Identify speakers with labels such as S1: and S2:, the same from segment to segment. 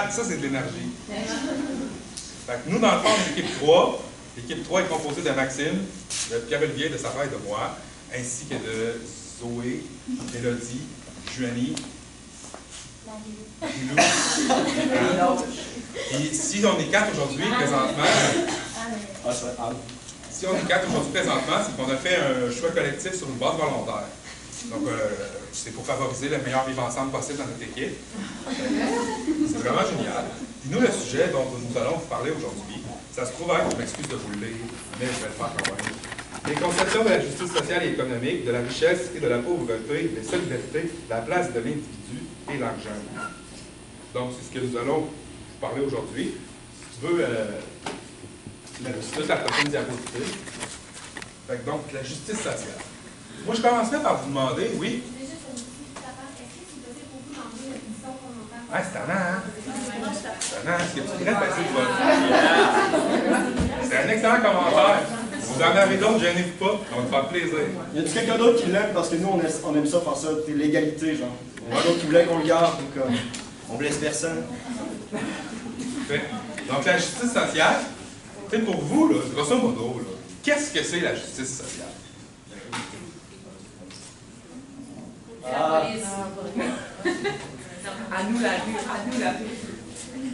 S1: social, ça c'est de l'énergie. Fait que nous, dans le fond, l'équipe 3, l'équipe 3 est composée de Maxime, de Pierre-Olivier, de sa et de moi, ainsi que de Zoé, Mélodie, Juanie, puis si on est 4 aujourd'hui, présentement, si on est 4 aujourd'hui présentement, c'est qu'on a fait un choix collectif sur une base volontaire. Donc, c'est pour favoriser le meilleur vivre ensemble possible dans notre équipe. C'est vraiment génial. Puis nous, le sujet dont nous allons vous parler aujourd'hui, ça se trouve être, je m'excuse de vous le lire, mais je vais le faire quand même. Les conceptions de la justice sociale et économique, de la richesse et de la pauvreté, des solidarités, la place de l'individu et l'argent. Donc, c'est ce que nous allons vous parler aujourd'hui. Si tu veux, la prochaine diapositive. Donc, la justice sociale. Moi, je commencerai par vous demander, oui. Ah, c'est tannant, hein? C'est tannant. Est-ce que tu pourrais passer le C'est un excellent commentaire. Vous en avez d'autres, gênez-vous pas, on va te faire plaisir.
S2: Y a-t-il quelqu'un d'autre qui l'aime? Parce que nous, on aime ça, faire ça, l'égalité, genre. Il y en a d'autres qui voulaient qu'on le garde, donc on blesse personne.
S1: Donc, la justice sociale, c'est pour vous, là, grosso modo, qu'est-ce que c'est la justice sociale?
S3: À nous la rue, à nous la rue.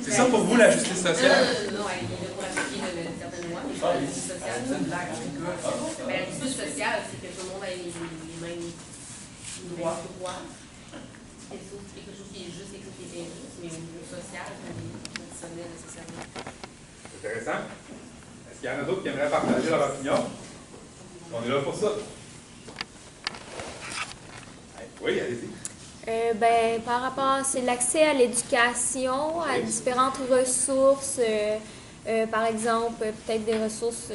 S1: C'est ça pour vous la justice sociale?
S3: Non, il est pour appliquer d'une certaine loi, mais la justice sociale, c'est une blague. Mais la justice sociale, c'est que tout le monde a les mêmes droits. Quelque chose qui est juste et quelque chose qui est injuste, mais au niveau social, on est traditionnel nécessairement.
S1: C'est intéressant. Est-ce qu'il y en a d'autres qui aimeraient partager leur opinion? On est là pour ça. Oui, allez-y.
S4: Par rapport, c'est l'accès à l'éducation, à différentes ressources, par exemple, peut-être des ressources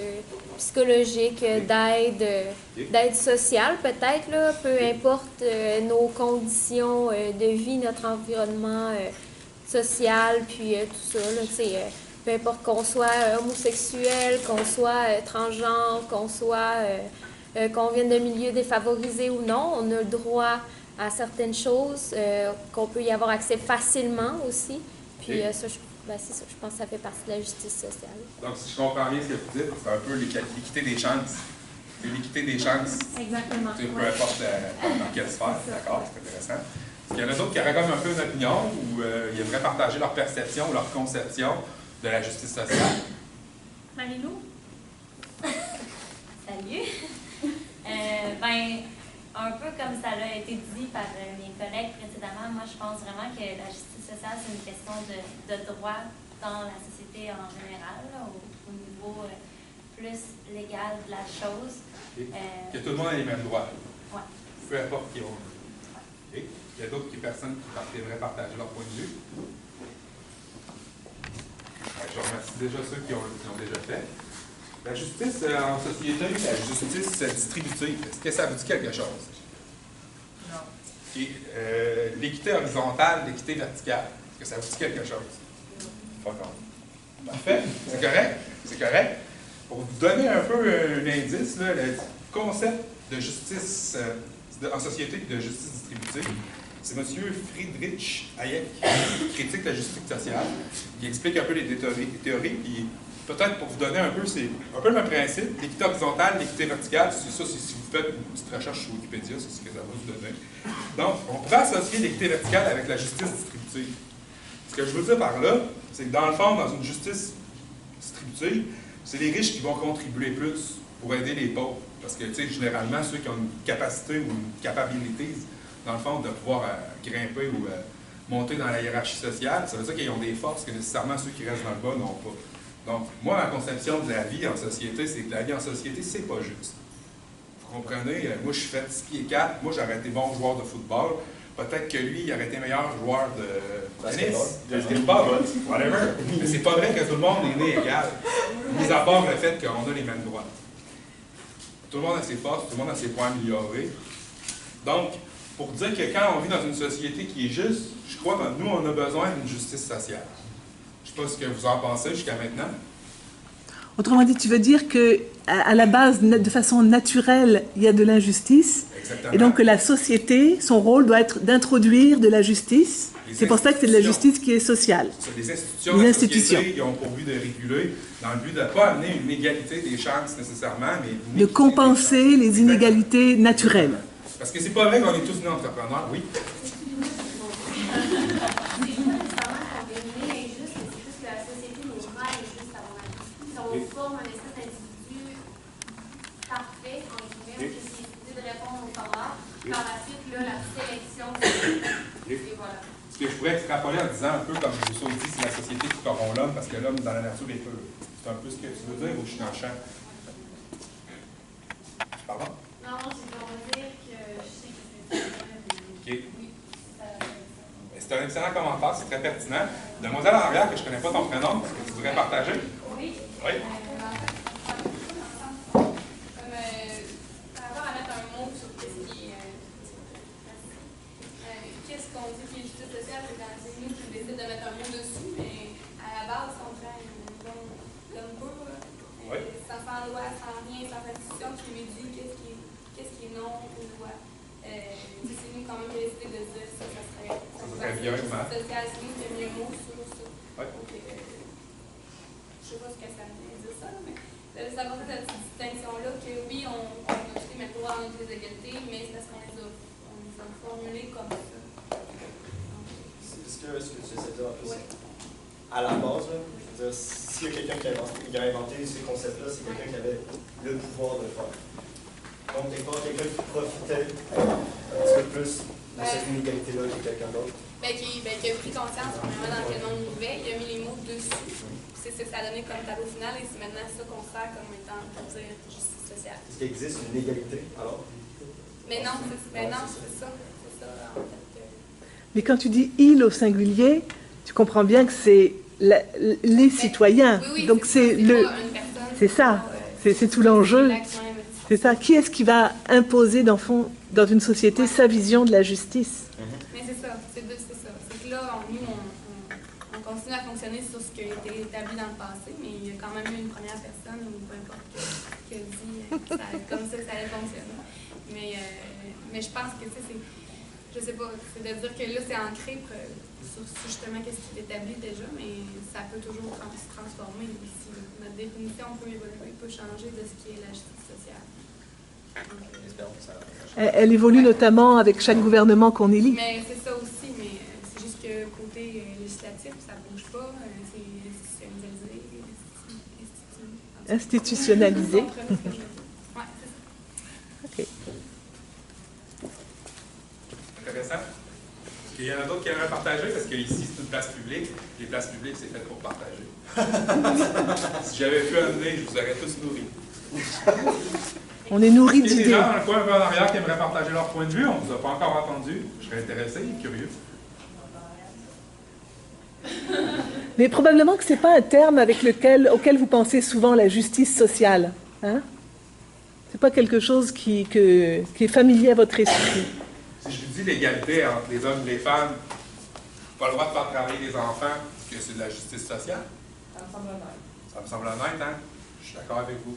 S4: psychologiques, d'aide sociale, peut-être, là, peu importe nos conditions de vie, notre environnement social, puis tout ça, là, peu importe qu'on soit homosexuel, qu'on soit transgenre, qu'on vienne de milieux défavorisés ou non, on a le droit à certaines choses, qu'on peut y avoir accès facilement aussi. Puis ça, c'est ça, je pense que ça fait partie de la justice sociale.
S1: Donc, si je comprends bien ce que vous dites, c'est un peu l'équité des chances. C'est l'équité des chances.
S4: Exactement.
S1: Peu importe dans quelle sphère, d'accord, c'est intéressant. Est-ce qu'il y en a d'autres qui auraient comme un peu une opinion ou ils aimeraient partager leur perception ou leur conception de la justice sociale?
S5: Marie-Lou?
S6: Salut! Un peu comme ça a été dit par mes collègues précédemment, moi je pense vraiment que la justice sociale, c'est une question de droit dans la société en général, là, au niveau plus légal de la chose.
S1: Que tout le monde ait les mêmes droits.
S6: Oui.
S1: Peu importe qui on est. Il y a d'autres personnes qui aimeraient partager leur point de vue. Je remercie déjà ceux qui ont déjà fait. La justice en société, la justice distributive, est-ce que ça vous dit quelque chose?
S3: Non.
S1: L'équité horizontale, l'équité verticale, est-ce que ça vous dit quelque chose? Pas grave. Parfait, c'est correct? C'est correct. Pour vous donner un peu un indice, là, le concept de justice en société et de justice distributive, c'est M. Friedrich Hayek qui critique la justice sociale. Il explique un peu les théories, puis peut-être pour vous donner un peu, c'est un peu le même principe. L'équité horizontale, l'équité verticale, c'est ça, si vous faites une petite recherche sur Wikipédia, c'est ce que ça va vous donner. Donc, on pourrait associer l'équité verticale avec la justice distributive. Ce que je veux dire par là, c'est que dans le fond, dans une justice distributive, c'est les riches qui vont contribuer plus pour aider les pauvres. Parce que, tu sais, généralement, ceux qui ont une capacité ou une capabilité, dans le fond, de pouvoir grimper ou monter dans la hiérarchie sociale, ça veut dire qu'ils ont des forces que nécessairement ceux qui restent dans le bas n'ont pas. Donc, moi, ma conception de la vie en société, c'est que la vie en société, c'est pas juste. Vous comprenez? Moi, je suis fait 6 pieds 4, moi, j'aurais été bon joueur de football. Peut-être que lui, il aurait été meilleur joueur de tennis, de basketball, whatever. Mais c'est pas vrai que tout le monde est né égal. Mis à part le fait qu'on a les mêmes droits. Tout le monde a ses forces, tout le monde a ses points améliorés. Donc, pour dire que quand on vit dans une société qui est juste, je crois que nous, on a besoin d'une justice sociale. Je ne sais pas ce que vous en pensez jusqu'à maintenant.
S7: Autrement dit, tu veux dire qu'à la base, de façon naturelle, il y a de l'injustice.
S1: Exactement.
S5: Et donc la société, son rôle doit être d'introduire de la justice. C'est pour ça que c'est de la justice qui est sociale.
S1: Les institutions,
S5: Les
S1: la
S5: institutions.
S1: société, ils ont pour but de réguler, dans le but de ne pas amener une égalité des chances nécessairement, mais une
S5: De
S1: équité
S5: compenser
S1: des chances.
S5: les inégalités naturelles.
S1: Parce que c'est pas vrai qu'on est tous nés entrepreneurs, oui.
S7: Forme un espèce d'individu parfait, en guillemets, qui décide de répondre au standard. Par la suite, là, la sélection, et voilà.
S1: Ce que je pourrais extrapoler en disant un peu comme Rousseau dit, c'est la société qui corrompt l'homme, parce que l'homme dans la nature est peu. C'est un peu ce que tu veux dire ou je suis dans le champ? Pardon?
S7: Non, je vais dire que je sais que c'est
S1: OK. C'est un excellent commentaire, c'est très pertinent. Demoiselle en arrière, que je ne connais pas ton prénom, est-ce que tu voudrais partager?
S7: Oui.
S1: Oui.
S7: Par rapport à mettre un mot sur qu'est-ce qu'on dit qui est justice sociale, c'est nous qui décidons de mettre un mot dessus, mais à la base, on prend comme peu, sans loi, sans rien, sans institution qui lui dit qu'est-ce qui est non une loi. C'est nous quand même qui avons décidé de dire ça serait
S1: bien,
S7: justice sociale, c'est nous qui avons mis un mot sur ça.
S1: Oui.
S7: Je ne sais pas ce que ça veut dire ça, mais c'est à partir de cette distinction-là que oui, on a aussi mettre droit à notre égalité, mais c'est parce qu'on les a formulés comme ça.
S2: Ce que tu essaies de dire un peu, c'est à la base, là, je veux dire, s'il y a quelqu'un qui a inventé ces concepts-là, c'est quelqu'un qui avait le pouvoir de le faire. Donc, il pas quelqu'un qui profitait un petit peu plus de cette inégalité-là que quelqu'un d'autre.
S7: Qui a pris conscience premièrement dans quel monde il vivait, il a mis les mots dessus. C'est ce que ça a donné comme tableau final et c'est maintenant ça qu'on sert comme étant pour dire justice sociale.
S2: Est-ce qu'il existe une égalité alors?
S7: Mais non, c'est ça. C'est ça, en fait.
S5: Mais quand tu dis « il » au singulier, tu comprends bien que c'est les citoyens.
S7: Oui,
S5: donc c'est le... C'est ça, c'est tout l'enjeu. C'est ça. Qui est-ce qui va imposer dans une société sa vision de la justice?
S7: Mais c'est ça. C'est que là, nous, on continue à fonctionner sur ce qui a été établi dans le passé, mais il y a quand même eu une première personne, ou peu importe, qui a dit que comme ça que ça allait fonctionner. Mais je pense que, tu sais, je sais pas, c'est de dire que là, c'est ancré sur justement qu'est-ce qui est établi déjà, mais ça peut toujours se transformer aussi. Notre définition peut évoluer, peut changer de ce qui est la justice sociale.
S5: Elle évolue notamment avec chaque gouvernement qu'on élit.
S7: Mais c'est ça aussi, mais c'est juste que côté législatif, ça ne bouge pas, c'est
S5: institutionnalisé.
S7: Ouais, c'est ça.
S5: OK.
S1: Intéressant. Est-ce qu'il y en a d'autres qui aimeraient partager? Parce qu'ici, c'est une place publique. Les places publiques, c'est fait pour partager. Si j'avais pu amener, je vous aurais tous nourris.
S5: On est nourri
S1: Il y a des
S5: d'idées.
S1: gens dans le coin un peu en arrière qui aimeraient partager leur point de vue. On ne vous a pas encore entendu. Je serais intéressé et curieux.
S5: Mais probablement que ce n'est pas un terme auquel vous pensez souvent la justice sociale. Hein? Ce n'est pas quelque chose qui est familier à votre esprit.
S1: Si je vous dis l'égalité entre les hommes et les femmes, pas le droit de faire travailler les enfants, que c'est de la justice sociale?
S3: Ça me semble honnête.
S1: Ça me semble honnête, hein? Je suis d'accord avec vous.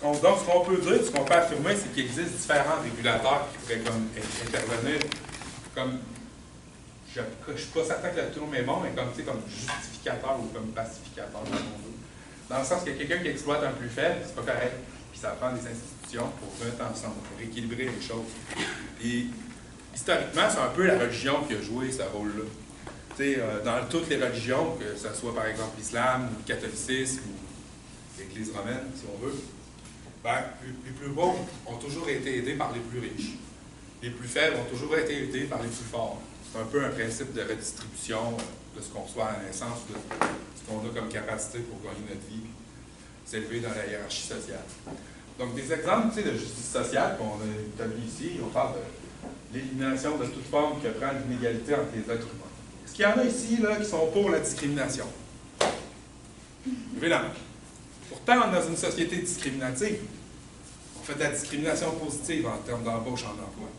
S1: Donc, ce qu'on peut dire, ce qu'on peut affirmer, c'est qu'il existe différents régulateurs qui pourraient intervenir comme, je ne suis pas certain que le terme est bon, mais comme justificateur ou comme pacificateur, dans le sens qu'il y a quelqu'un qui exploite un plus faible, c'est pas correct, puis ça prend des institutions pour mettre ensemble, pour équilibrer les choses. Et historiquement, c'est un peu la religion qui a joué ce rôle-là. Dans toutes les religions, que ce soit par exemple l'islam, ou le catholicisme, ou l'Église romaine, si on veut, les plus pauvres ont toujours été aidés par les plus riches. Les plus faibles ont toujours été aidés par les plus forts. C'est un peu un principe de redistribution de ce qu'on reçoit à la naissance, de ce qu'on a comme capacité pour gagner notre vie, s'élever dans la hiérarchie sociale. Donc, des exemples de justice sociale qu'on a établis ici, on parle de l'élimination de toute forme qui prend l'inégalité entre les êtres humains. Est-ce qu'il y en a ici là, qui sont pour la discrimination? Levez la main. Pourtant, on est dans une société discriminative. On fait de la discrimination positive en termes d'embauche en emploi.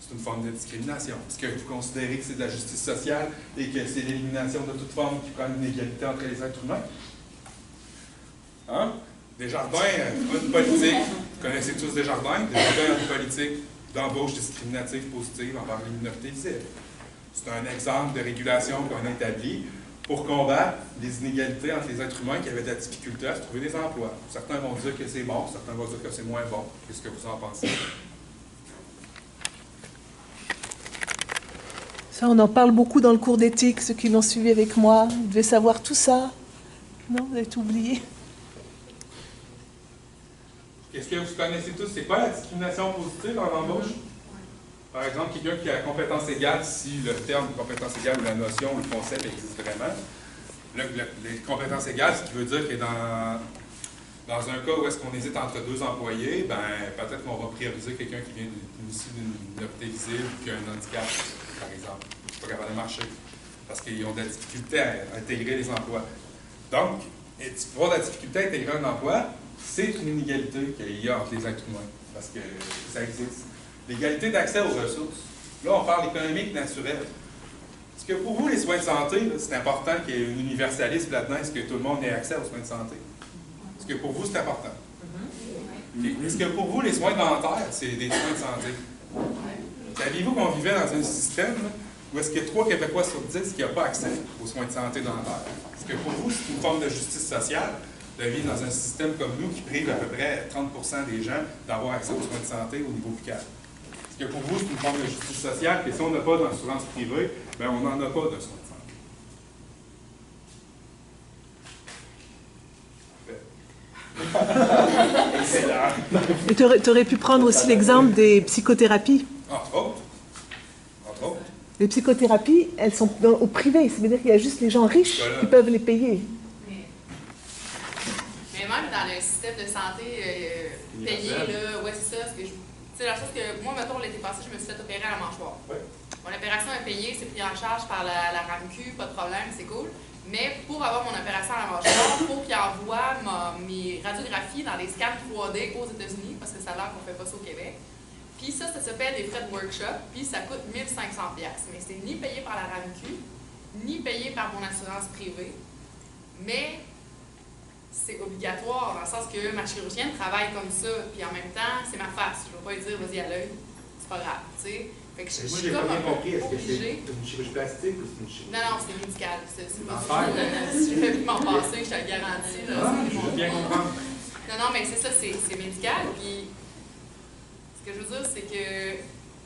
S1: C'est une forme de discrimination. Est-ce que vous considérez que c'est de la justice sociale et que c'est l'élimination de toute forme qui prend une égalité entre les êtres humains? Hein? Desjardins, une politique. connaissez tous Desjardins, développeur de politique d'embauche discriminative positive envers les minorités visibles. C'est un exemple de régulation qu'on a établie pour combattre les inégalités entre les êtres humains qui avaient de la difficulté à se trouver des emplois. Certains vont dire que c'est bon, certains vont dire que c'est moins bon. Qu'est-ce que vous en pensez?
S5: Ça, on en parle beaucoup dans le cours d'éthique, ceux qui l'ont suivi avec moi. Vous devez savoir tout ça. Non, vous avez tout oublié.
S1: Est-ce que vous connaissez tous, c'est quoi la discrimination positive en embauche? Par exemple, quelqu'un qui a la compétence égale, si le terme compétence égale ou la notion ou le concept existe vraiment. Les compétences égales, ce qui veut dire que dans un cas où est-ce qu'on hésite entre deux employés, ben peut-être qu'on va prioriser quelqu'un qui vient aussi d'une minorité visible ou qui a un handicap, par exemple. Qui n'est pas capable de marcher. Parce qu'ils ont de la difficulté à intégrer les emplois. Donc, voir de la difficulté à intégrer un emploi, c'est une inégalité qu'il y a entre les êtres humains. Parce que ça existe. L'égalité d'accès aux ressources. Là, on parle économique naturel. Est-ce que pour vous, les soins de santé, c'est important qu'il y ait un universalisme là-dedans? Est-ce que tout le monde ait accès aux soins de santé? Est-ce que pour vous, c'est important? Est-ce que pour vous, les soins dentaires, c'est des soins de santé? Saviez-vous qu'on vivait dans un système où est-ce qu'il y a 3 Québécois sur 10 qui n'ont pas accès aux soins de santé dentaires? Est-ce que pour vous, c'est une forme de justice sociale de vivre dans un système comme nous qui prive à peu près 30% des gens d'avoir accès aux soins de santé au niveau local? Est-ce que pour vous, c'est une forme de justice sociale que si on n'a pas d'assurance privée, bien, on n'en a pas de soins de santé?
S5: Et tu aurais pu prendre aussi l'exemple des psychothérapies.
S1: Entre autres. Entre autres.
S5: Les psychothérapies, elles sont au privé. Ça veut dire qu'il y a juste les gens riches qui peuvent les payer.
S8: Mais même dans le système de santé payé, là, ouais, c'est ça. C'est la chose que moi, mettons, l'été passé, je me suis fait opérer à la mâchoire.
S1: Oui.
S8: Mon opération est payée, c'est pris en charge par la RAMQ, pas de problème, c'est cool. Mais pour avoir mon opération à la mâchoire, il faut qu'il envoie mes radiographies dans les scans 3D aux États-Unis, parce que ça a l'air qu'on ne fait pas ça au Québec. Puis ça s'appelle des frais de workshop, puis ça coûte 1 500$. Mais c'est ni payé par la RAMQ, ni payé par mon assurance privée. Mais c'est obligatoire, dans le sens que ma chirurgienne travaille comme ça, puis en même temps, c'est ma face. Je ne vais pas lui dire, vas-y à l'œil, c'est pas grave, tu sais. Fait que je suis comme un peu obligée.
S1: C'est une chirurgie plastique ou c'est une chirurgie?
S8: Non, c'est médical. Si je vais m'en passer, je te le garantis. Là,
S1: je veux bien comprendre.
S8: Non, mais c'est ça, c'est médical. Puis, ce que je veux dire, c'est que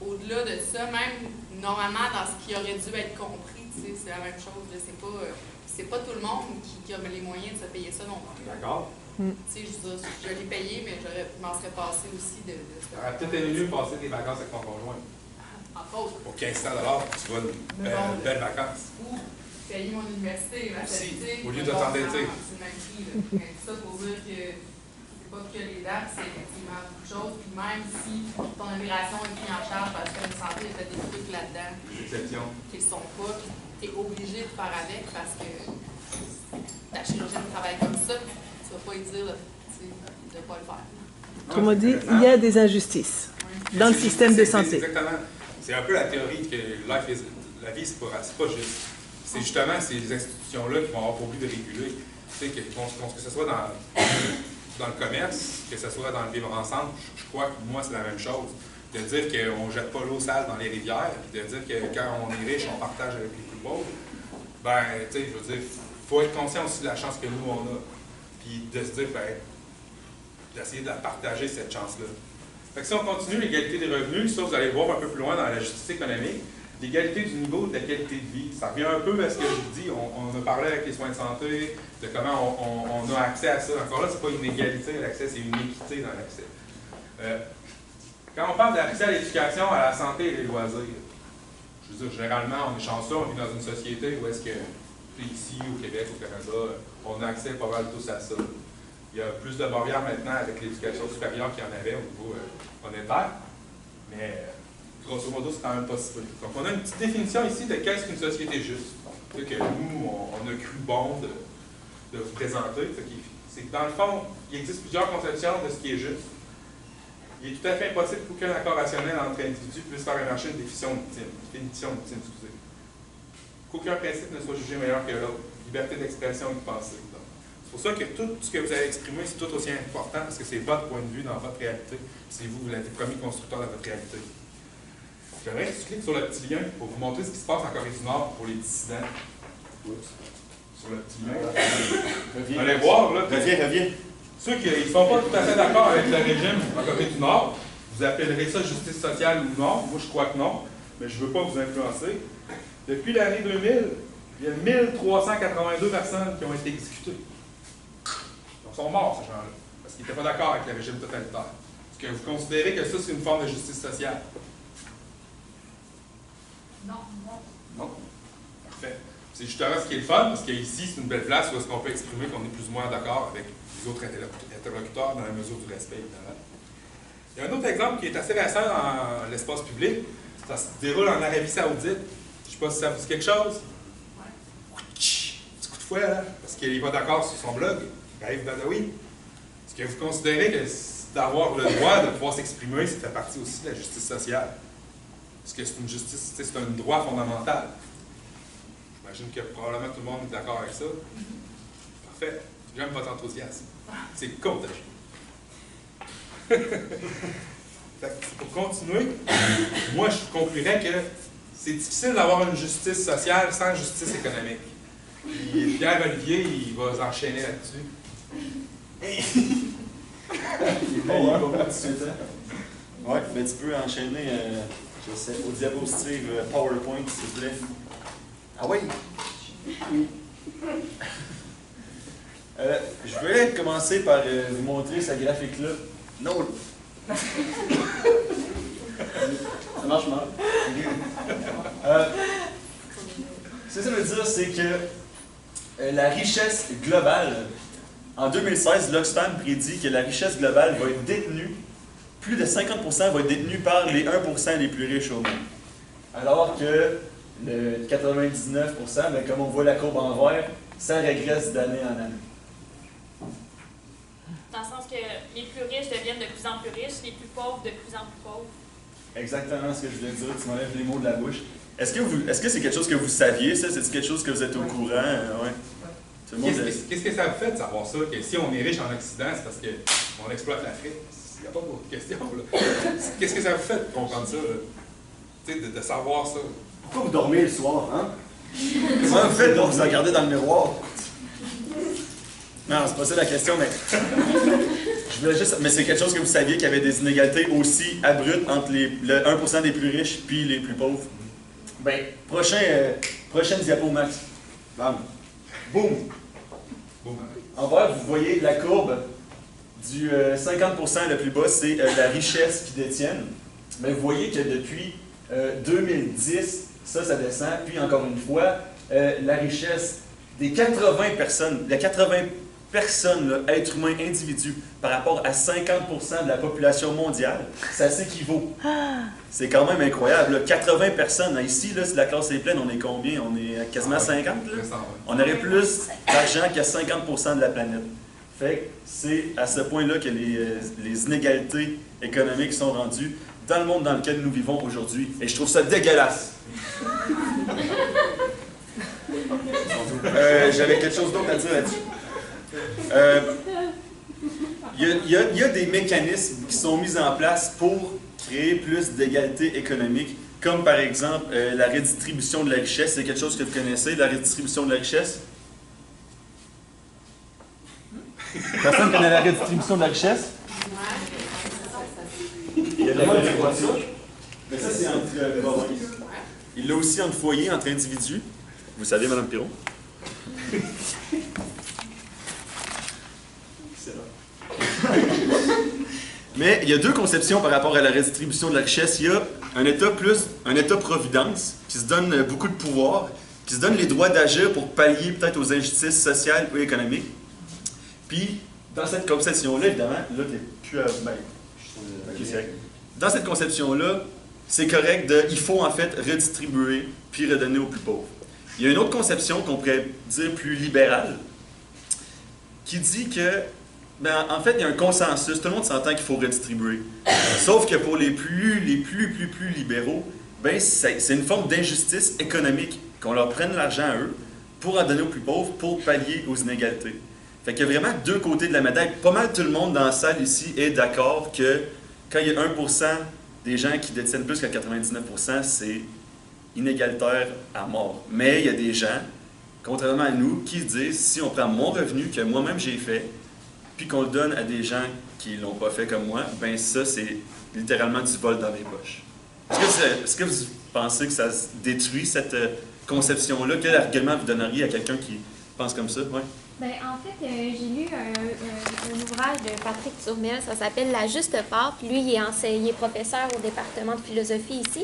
S8: au-delà de ça, même normalement, dans ce qui aurait dû être compris, c'est la même chose. C'est pas tout le monde qui a les moyens de se payer ça non plus.
S1: D'accord.
S8: Je l'ai payé, mais je m'en serais passé aussi de
S1: ça aurait peut-être été mieux de passer des vacances avec ton conjoint.
S8: Entre autres.
S1: Pour 1500$, tu vas une belle vacances.
S8: Ou payer mon université, ma santé.
S1: Au lieu de t'endetter.
S8: C'est le même prix. Mais ça pour dire que c'est pas que les dates, c'est effectivement beaucoup de choses. Puis même si ton opération est prise en charge parce que la santé, il y a des trucs là-dedans qui ne sont pas, tu es obligé de faire avec parce que ta chirurgienne travaille comme ça. Tu ne vas pas lui dire de ne pas le faire.
S5: Comme on dit, il y a des injustices dans le système de santé.
S1: Exactement. C'est un peu la théorie que la vie, c'est pas juste. C'est justement ces institutions-là qui vont avoir pour but de réguler. Tu sais, que ce soit dans le commerce, que ce soit dans le vivre ensemble, je crois que moi, c'est la même chose. De dire qu'on ne jette pas l'eau sale dans les rivières, puis de dire que quand on est riche, on partage avec les plus pauvres. Ben, tu sais, je veux dire, il faut être conscient aussi de la chance que nous, on a. Puis de se dire, ben, d'essayer de la partager, cette chance-là. Fait que si on continue l'égalité des revenus, ça, vous allez voir un peu plus loin dans la justice économique, l'égalité du niveau de la qualité de vie. Ça revient un peu à ce que je vous dis. On a parlé avec les soins de santé, de comment on a accès à ça. Encore là, ce n'est pas une égalité à l'accès, c'est une équité dans l'accès. Quand on parle d'accès à l'éducation, à la santé et les loisirs, je veux dire, généralement, on est chanceux, on vit dans une société où est-ce que, ici, au Québec, au Canada, on a accès pas mal tous à ça. Il y a plus de barrières maintenant avec l'éducation supérieure qu'il y en avait au niveau monétaire, mais grosso modo, c'est quand même possible. Donc, on a une petite définition ici de qu'est-ce qu'une société juste. C'est que nous, on a cru bon de vous présenter. C'est que dans le fond, il existe plusieurs conceptions de ce qui est juste. Il est tout à fait impossible qu'aucun accord rationnel entre individus puisse faire émerger une définition ultime, qu'aucun principe ne soit jugé meilleur que l'autre. Liberté d'expression et de pensée. Donc, C'est pour ça que tout ce que vous avez exprimé, c'est tout aussi important parce que c'est votre point de vue dans votre réalité. C'est vous, vous êtes le premier constructeur de votre réalité. J'aimerais que tu cliques sur le petit lien pour vous montrer ce qui se passe en Corée du Nord pour les dissidents. Sur le petit lien. Allez voir, là.
S2: Reviens.
S1: Ceux qui ne sont pas tout à fait d'accord avec le régime en Corée du Nord, vous appellerez ça justice sociale ou non. Moi, je crois que non, mais je ne veux pas vous influencer. Depuis l'année 2000, il y a 1382 personnes qui ont été exécutées. Ils sont morts, ces gens-là, parce qu'ils n'étaient pas d'accord avec le régime totalitaire. Est-ce que vous considérez que ça, c'est une forme de justice sociale?
S7: Non.
S1: Non? Parfait. C'est justement ce qui est le fun, parce qu'ici, c'est une belle place où est-ce qu'on peut exprimer qu'on est plus ou moins d'accord avec les autres interlocuteurs dans la mesure du respect, évidemment. Il y a un autre exemple qui est assez récent dans l'espace public. Ça se déroule en Arabie Saoudite. Je ne sais pas si ça vous dit quelque chose. Petit coup de fouet, là, parce qu'il n'est pas d'accord sur son blog, Raif Badawi. Est-ce que vous considérez que d'avoir le droit de pouvoir s'exprimer, ça fait partie aussi de la justice sociale? Est-ce que c'est une justice, c'est un droit fondamental? J'imagine que probablement tout le monde est d'accord avec ça. Parfait. J'aime votre enthousiasme. C'est contagieux. Pour continuer, moi je conclurais que c'est difficile d'avoir une justice sociale sans justice économique. Puis Pierre Olivier, il va s'enchaîner là-dessus.
S9: Il est bon, hein? Ouais, mais tu peux enchaîner au diapositive PowerPoint, s'il vous plaît.
S2: Ah oui?
S9: Je vais commencer par vous montrer ce graphique-là.
S2: Non.
S9: Ça marche mal. Ce que ça veut dire, c'est que la richesse globale, en 2016, l'Oxfam prédit que la richesse globale va être détenue, plus de 50% va être détenue par les 1% les plus riches au monde. Alors que le 99%, bien, comme on voit la courbe en vert, ça régresse d'année en année.
S6: Dans le sens que les plus riches deviennent de plus en plus riches, les plus pauvres de plus en plus pauvres.
S9: Exactement ce que je voulais dire, tu m'enlèves les mots de la bouche. Est-ce que c'est quelque chose que vous saviez, ça? C'est quelque chose que vous êtes au courant? Ouais.
S1: Qu'est-ce que ça vous fait de savoir ça? Que si on est riche en Occident, c'est parce qu'on exploite l'Afrique? Il n'y a pas d'autre question, là. Qu'est-ce que ça vous fait de comprendre ça, là? Tu sais, de savoir ça?
S2: Pourquoi vous dormez le soir, hein?
S9: Comment vous faites pour vous regarder dans le miroir? Non, c'est pas ça la question, mais... Je voulais juste... Mais c'est quelque chose que vous saviez qu'il y avait des inégalités aussi abruptes entre le 1% des plus riches puis les plus pauvres. Ben, prochaine diapo, Max. Bam. Boum. En vert, vous voyez la courbe du 50% le plus bas, c'est la richesse qu'ils détiennent. Mais vous voyez que depuis 2010, ça descend. Puis encore une fois, la richesse des 80 personnes, les 80 personnes, là, êtres humains, individus, par rapport à 50% de la population mondiale, ça s'équivaut. C'est quand même incroyable. Là. 80 personnes. Ici, là, si la classe est pleine, on est combien? On est quasiment 50? Là? On aurait plus d'argent que 50% de la planète. Fait que c'est à ce point-là que les inégalités économiques sont rendues dans le monde dans lequel nous vivons aujourd'hui. Et je trouve ça dégueulasse. J'avais quelque chose d'autre à dire là-dessus. Il y a des mécanismes qui sont mis en place pour créer plus d'égalité économique, comme par exemple la redistribution de la richesse. C'est quelque chose que vous connaissez, la redistribution de la richesse? Personne connaît la redistribution de la richesse? Il y a mais ça, c'est entre provinces. Il l'a aussi entre foyers, entre individus. Vous savez, Mme Piron? Mais il y a deux conceptions par rapport à la redistribution de la richesse. Il y a un État-providence qui se donne beaucoup de pouvoir, qui se donne les droits d'agir pour pallier peut-être aux injustices sociales ou économiques. Puis, dans cette conception-là, évidemment, là, t'es plus à... Dans cette conception-là, c'est correct il faut en fait redistribuer puis redonner aux plus pauvres. Il y a une autre conception qu'on pourrait dire plus libérale, qui dit que en fait, il y a un consensus, tout le monde s'entend qu'il faut redistribuer. Sauf que pour les plus libéraux, c'est une forme d'injustice économique, qu'on leur prenne l'argent à eux pour en donner aux plus pauvres pour pallier aux inégalités. Fait qu'il y a vraiment deux côtés de la médaille. Pas mal tout le monde dans la salle ici est d'accord que quand il y a 1% des gens qui détiennent plus que 99%, c'est inégalitaire à mort. Mais il y a des gens, contrairement à nous, qui disent, si on prend mon revenu que moi-même j'ai fait, puis qu'on le donne à des gens qui ne l'ont pas fait comme moi, ben ça, c'est littéralement du vol dans mes poches. Est-ce que vous pensez que ça détruit cette conception-là? Quel argument vous donneriez à quelqu'un qui pense comme ça? Ouais.
S4: Ben, en fait, j'ai lu un ouvrage de Patrick Turmel, ça s'appelle La juste part, puis lui, il est professeur au département de philosophie ici.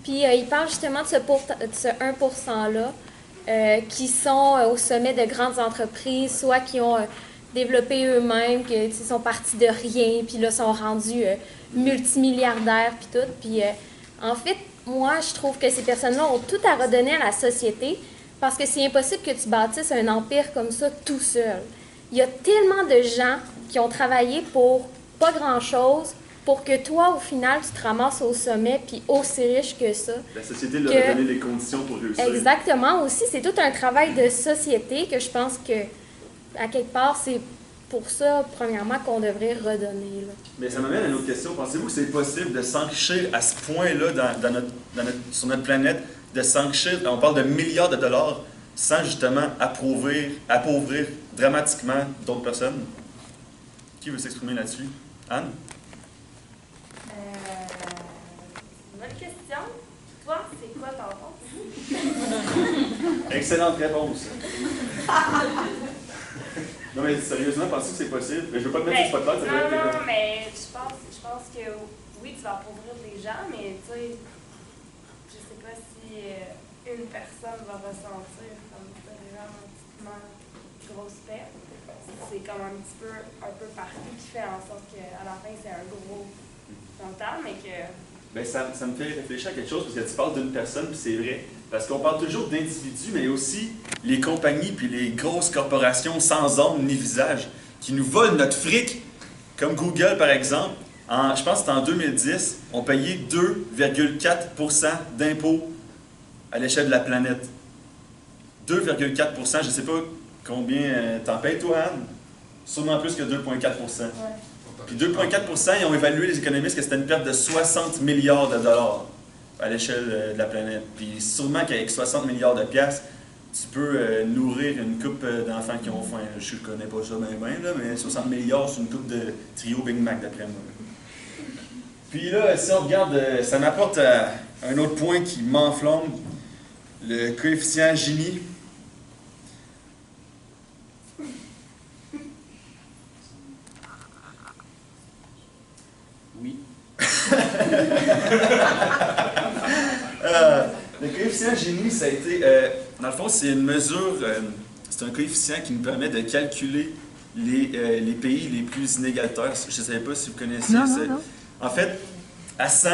S4: Puis il parle justement de ce 1%-là qui sont au sommet de grandes entreprises, soit qui ont développé eux-mêmes, qui sont partis de rien, puis là, sont rendus multimilliardaires, puis tout. Puis en fait, moi, je trouve que ces personnes-là ont tout à redonner à la société, parce que c'est impossible que tu bâtisses un empire comme ça tout seul. Il y a tellement de gens qui ont travaillé pour pas grand-chose, pour que toi, au final, tu te ramasses au sommet, puis aussi riche que ça.
S9: La société leur a donné les conditions pour réussir.
S4: Exactement. Aussi, c'est tout un travail de société que je pense que, à quelque part, c'est pour ça, premièrement, qu'on devrait redonner. Là.
S9: Mais ça m'amène à une autre question. Pensez-vous que c'est possible de s'enrichir à ce point-là sur notre planète, de s'enrichir, on parle de milliards de dollars, sans justement appauvrir dramatiquement d'autres personnes? Qui veut s'exprimer là-dessus? Anne?
S6: Bonne question. Toi, c'est quoi ton réponse?
S9: Excellente réponse. Non, mais sérieusement, pensez que c'est possible? Mais je veux pas te mettre sur ce spot-là.
S6: Non, mais je pense que oui, tu vas appauvrir des gens, mais tu sais, je sais pas si une personne va ressentir comme ça vraiment grosse perte. C'est comme un peu partout qui fait en sorte qu'à la fin, c'est un gros montant, mais que...
S9: Ben, ça me fait réfléchir à quelque chose, parce que tu parles d'une personne, puis c'est vrai. Parce qu'on parle toujours d'individus, mais aussi les compagnies, puis les grosses corporations sans âme ni visage, qui nous volent notre fric, comme Google par exemple. Je pense que c'était en 2010, on payait 2,4% d'impôts à l'échelle de la planète. 2,4%, je ne sais pas combien t'en payes toi, Anne? Sûrement plus que 2,4%. Ouais. Puis 2,4%, ils ont évalué, les économistes, que c'était une perte de 60 milliards de dollars à l'échelle de la planète. Puis sûrement qu'avec 60 milliards de piastres, tu peux nourrir une couple d'enfants qui ont faim. Je ne connais pas ça bien, là, mais 60 milliards, c'est une couple de trio Big Mac, d'après moi. Puis là, si on regarde, ça m'apporte un autre point qui m'enflamme, le coefficient Gini. Oui. Le coefficient Gini, ça a été, dans le fond, c'est une mesure, c'est un coefficient qui nous permet de calculer les pays les plus inégalitaires. Je ne savais pas si vous connaissiez ça. Non. En fait, à 100,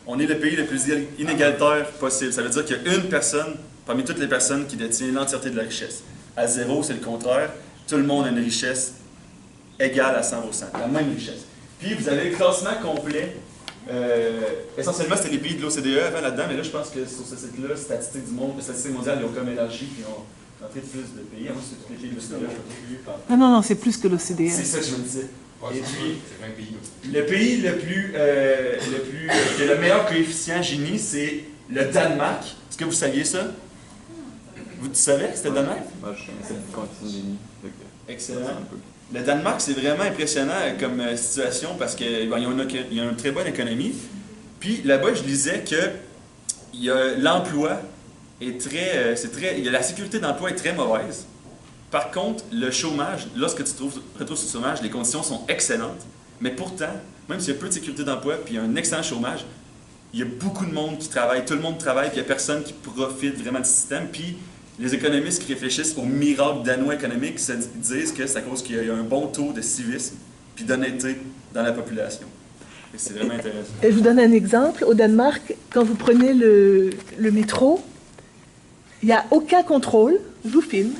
S9: on est le pays le plus inégalitaire possible. Ça veut dire qu'il y a une personne, parmi toutes les personnes, qui détient l'entièreté de la richesse. À 0, c'est le contraire. Tout le monde a une richesse égale à 100%, la même richesse. Puis, vous avez le classement complet. Essentiellement, c'était les pays de l'OCDE avant là-dedans, mais là, je pense que sur ce site-là, Statistique du monde, Statistique mondiale, ils ont comme élargi, puis ils ont entré plus de pays. Moi, c'est tous les pays de l'OCDE.
S5: Non, c'est plus que l'OCDE.
S9: C'est ça que je me disais.
S1: Ouais,
S9: et puis,
S1: c'est 20 pays.
S9: Le pays qui a le meilleur coefficient Gini, c'est le Danemark. Est-ce que vous saviez ça? Vous savez que c'était le Danemark?
S10: Moi, je connaissais le coefficient Gini.
S9: Excellent. Le Danemark, c'est vraiment impressionnant comme situation parce qu'ils ont une très bonne économie. Puis là-bas, je lisais que l'emploi est la sécurité d'emploi est très mauvaise. Par contre, le chômage, lorsque tu te retrouves sur le chômage, les conditions sont excellentes. Mais pourtant, même s'il y a peu de sécurité d'emploi puis il y a un excellent chômage, il y a beaucoup de monde qui travaille, tout le monde travaille, puis il n'y a personne qui profite vraiment du système. Puis les économistes qui réfléchissent au miracle danois économique disent que c'est à cause qu'il y a un bon taux de civisme puis d'honnêteté dans la population. Et c'est vraiment intéressant.
S5: Et je vous donne un exemple. Au Danemark, quand vous prenez le métro, il n'y a aucun contrôle. Je vous filme.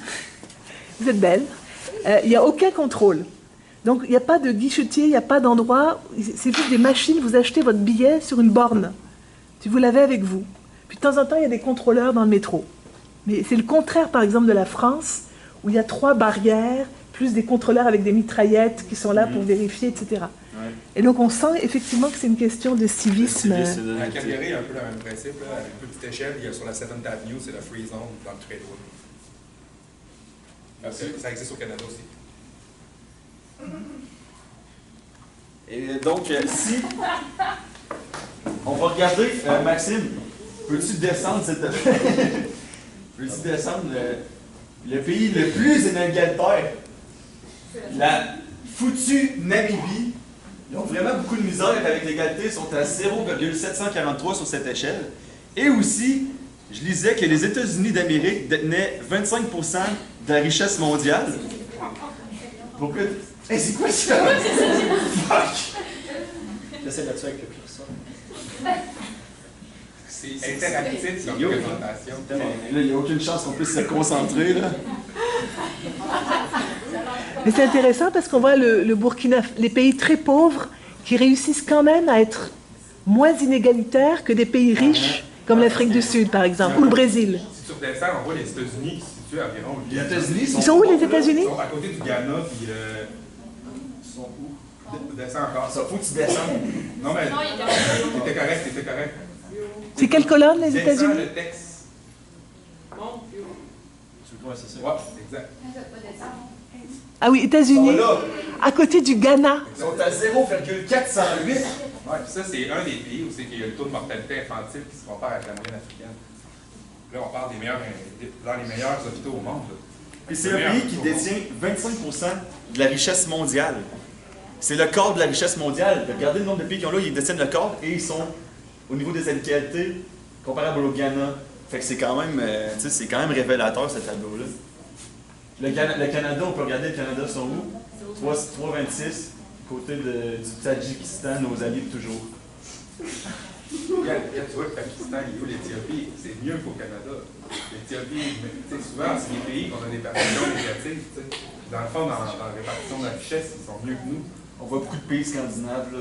S5: Vous êtes belle. Il n'y a aucun contrôle. Donc, il n'y a pas de guichetier, il n'y a pas d'endroit. C'est juste des machines. Vous achetez votre billet sur une borne. Si vous l'avez avec vous. Puis, de temps en temps, il y a des contrôleurs dans le métro. Mais c'est le contraire, par exemple, de la France, où il y a 3 barrières, plus des contrôleurs avec des mitraillettes qui sont là pour vérifier, etc.
S9: Ouais.
S5: Et donc on sent effectivement que c'est une question de civisme.
S1: À Calgary, un peu le même principe, là, à une plus petite échelle, il y a sur la 7th Avenue, c'est la Free Zone dans le Tradeway. Ça existe au Canada aussi.
S9: Et donc, si on va regarder, Maxime, peux-tu descendre, s'il te plaît? Peux-tu descendre le pays le plus inégalitaire? La foutue Namibie. Ils ont vraiment beaucoup de misère avec l'égalité, ils sont à 0,743 sur cette échelle. Et aussi, je lisais que les États-Unis d'Amérique détenaient 25% de la richesse mondiale. Pourquoi? Hey, c'est quoi ça? Fuck!
S2: J'essaie de tuer avec le curseur.
S1: C'est interactif comme présentation.
S9: Là, il n'y a aucune chance qu'on puisse se concentrer, là.
S5: Mais c'est intéressant parce qu'on voit le Burkina, les pays très pauvres qui réussissent quand même à être moins inégalitaires que des pays riches comme l'Afrique du Sud, par exemple, ou le Brésil.
S1: Si tu redescends, on voit les États-Unis qui se situent environ.
S9: Les États-Unis
S5: Ils sont où, les États-Unis?
S1: Ils sont à côté du Ghana, puis. Ils sont où? Descends encore.
S9: Ça faut que tu descendes.
S1: Non, mais. T'étais correct.
S5: C'est quelle colonne, les
S1: Descends
S5: États-Unis?
S1: le texte.
S9: Ouais, c'est ça.
S1: Ouais, exact.
S5: Ah oui, États-Unis, à côté du Ghana.
S9: Ils sont à 0,408.
S1: Ouais, puis ça, c'est un des pays où c'est qu'il y a le taux de mortalité infantile qui se compare avec la moyenne africaine. Là, on parle des meilleurs, dans les meilleurs hôpitaux au monde.
S9: Et c'est un pays qui détient 25% de la richesse mondiale. C'est le quart de la richesse mondiale. Regardez le nombre de pays qui ont là, ils détiennent le quart et ils sont au niveau des inégalités comparables au Ghana. Fait que c'est quand même, c'est quand même révélateur, ce tableau-là. Le Canada, on peut regarder le Canada sont où? 3,26, côté du Tadjikistan, nos alliés de toujours.
S1: Regarde, tu vois, le Pakistan, il est où l'Éthiopie? C'est mieux qu'au Canada. L'Éthiopie, souvent, c'est des pays qu'on a des perceptions négatives. Dans le fond, dans la répartition de la richesse, ils sont mieux que nous.
S9: On voit beaucoup de pays scandinaves, là,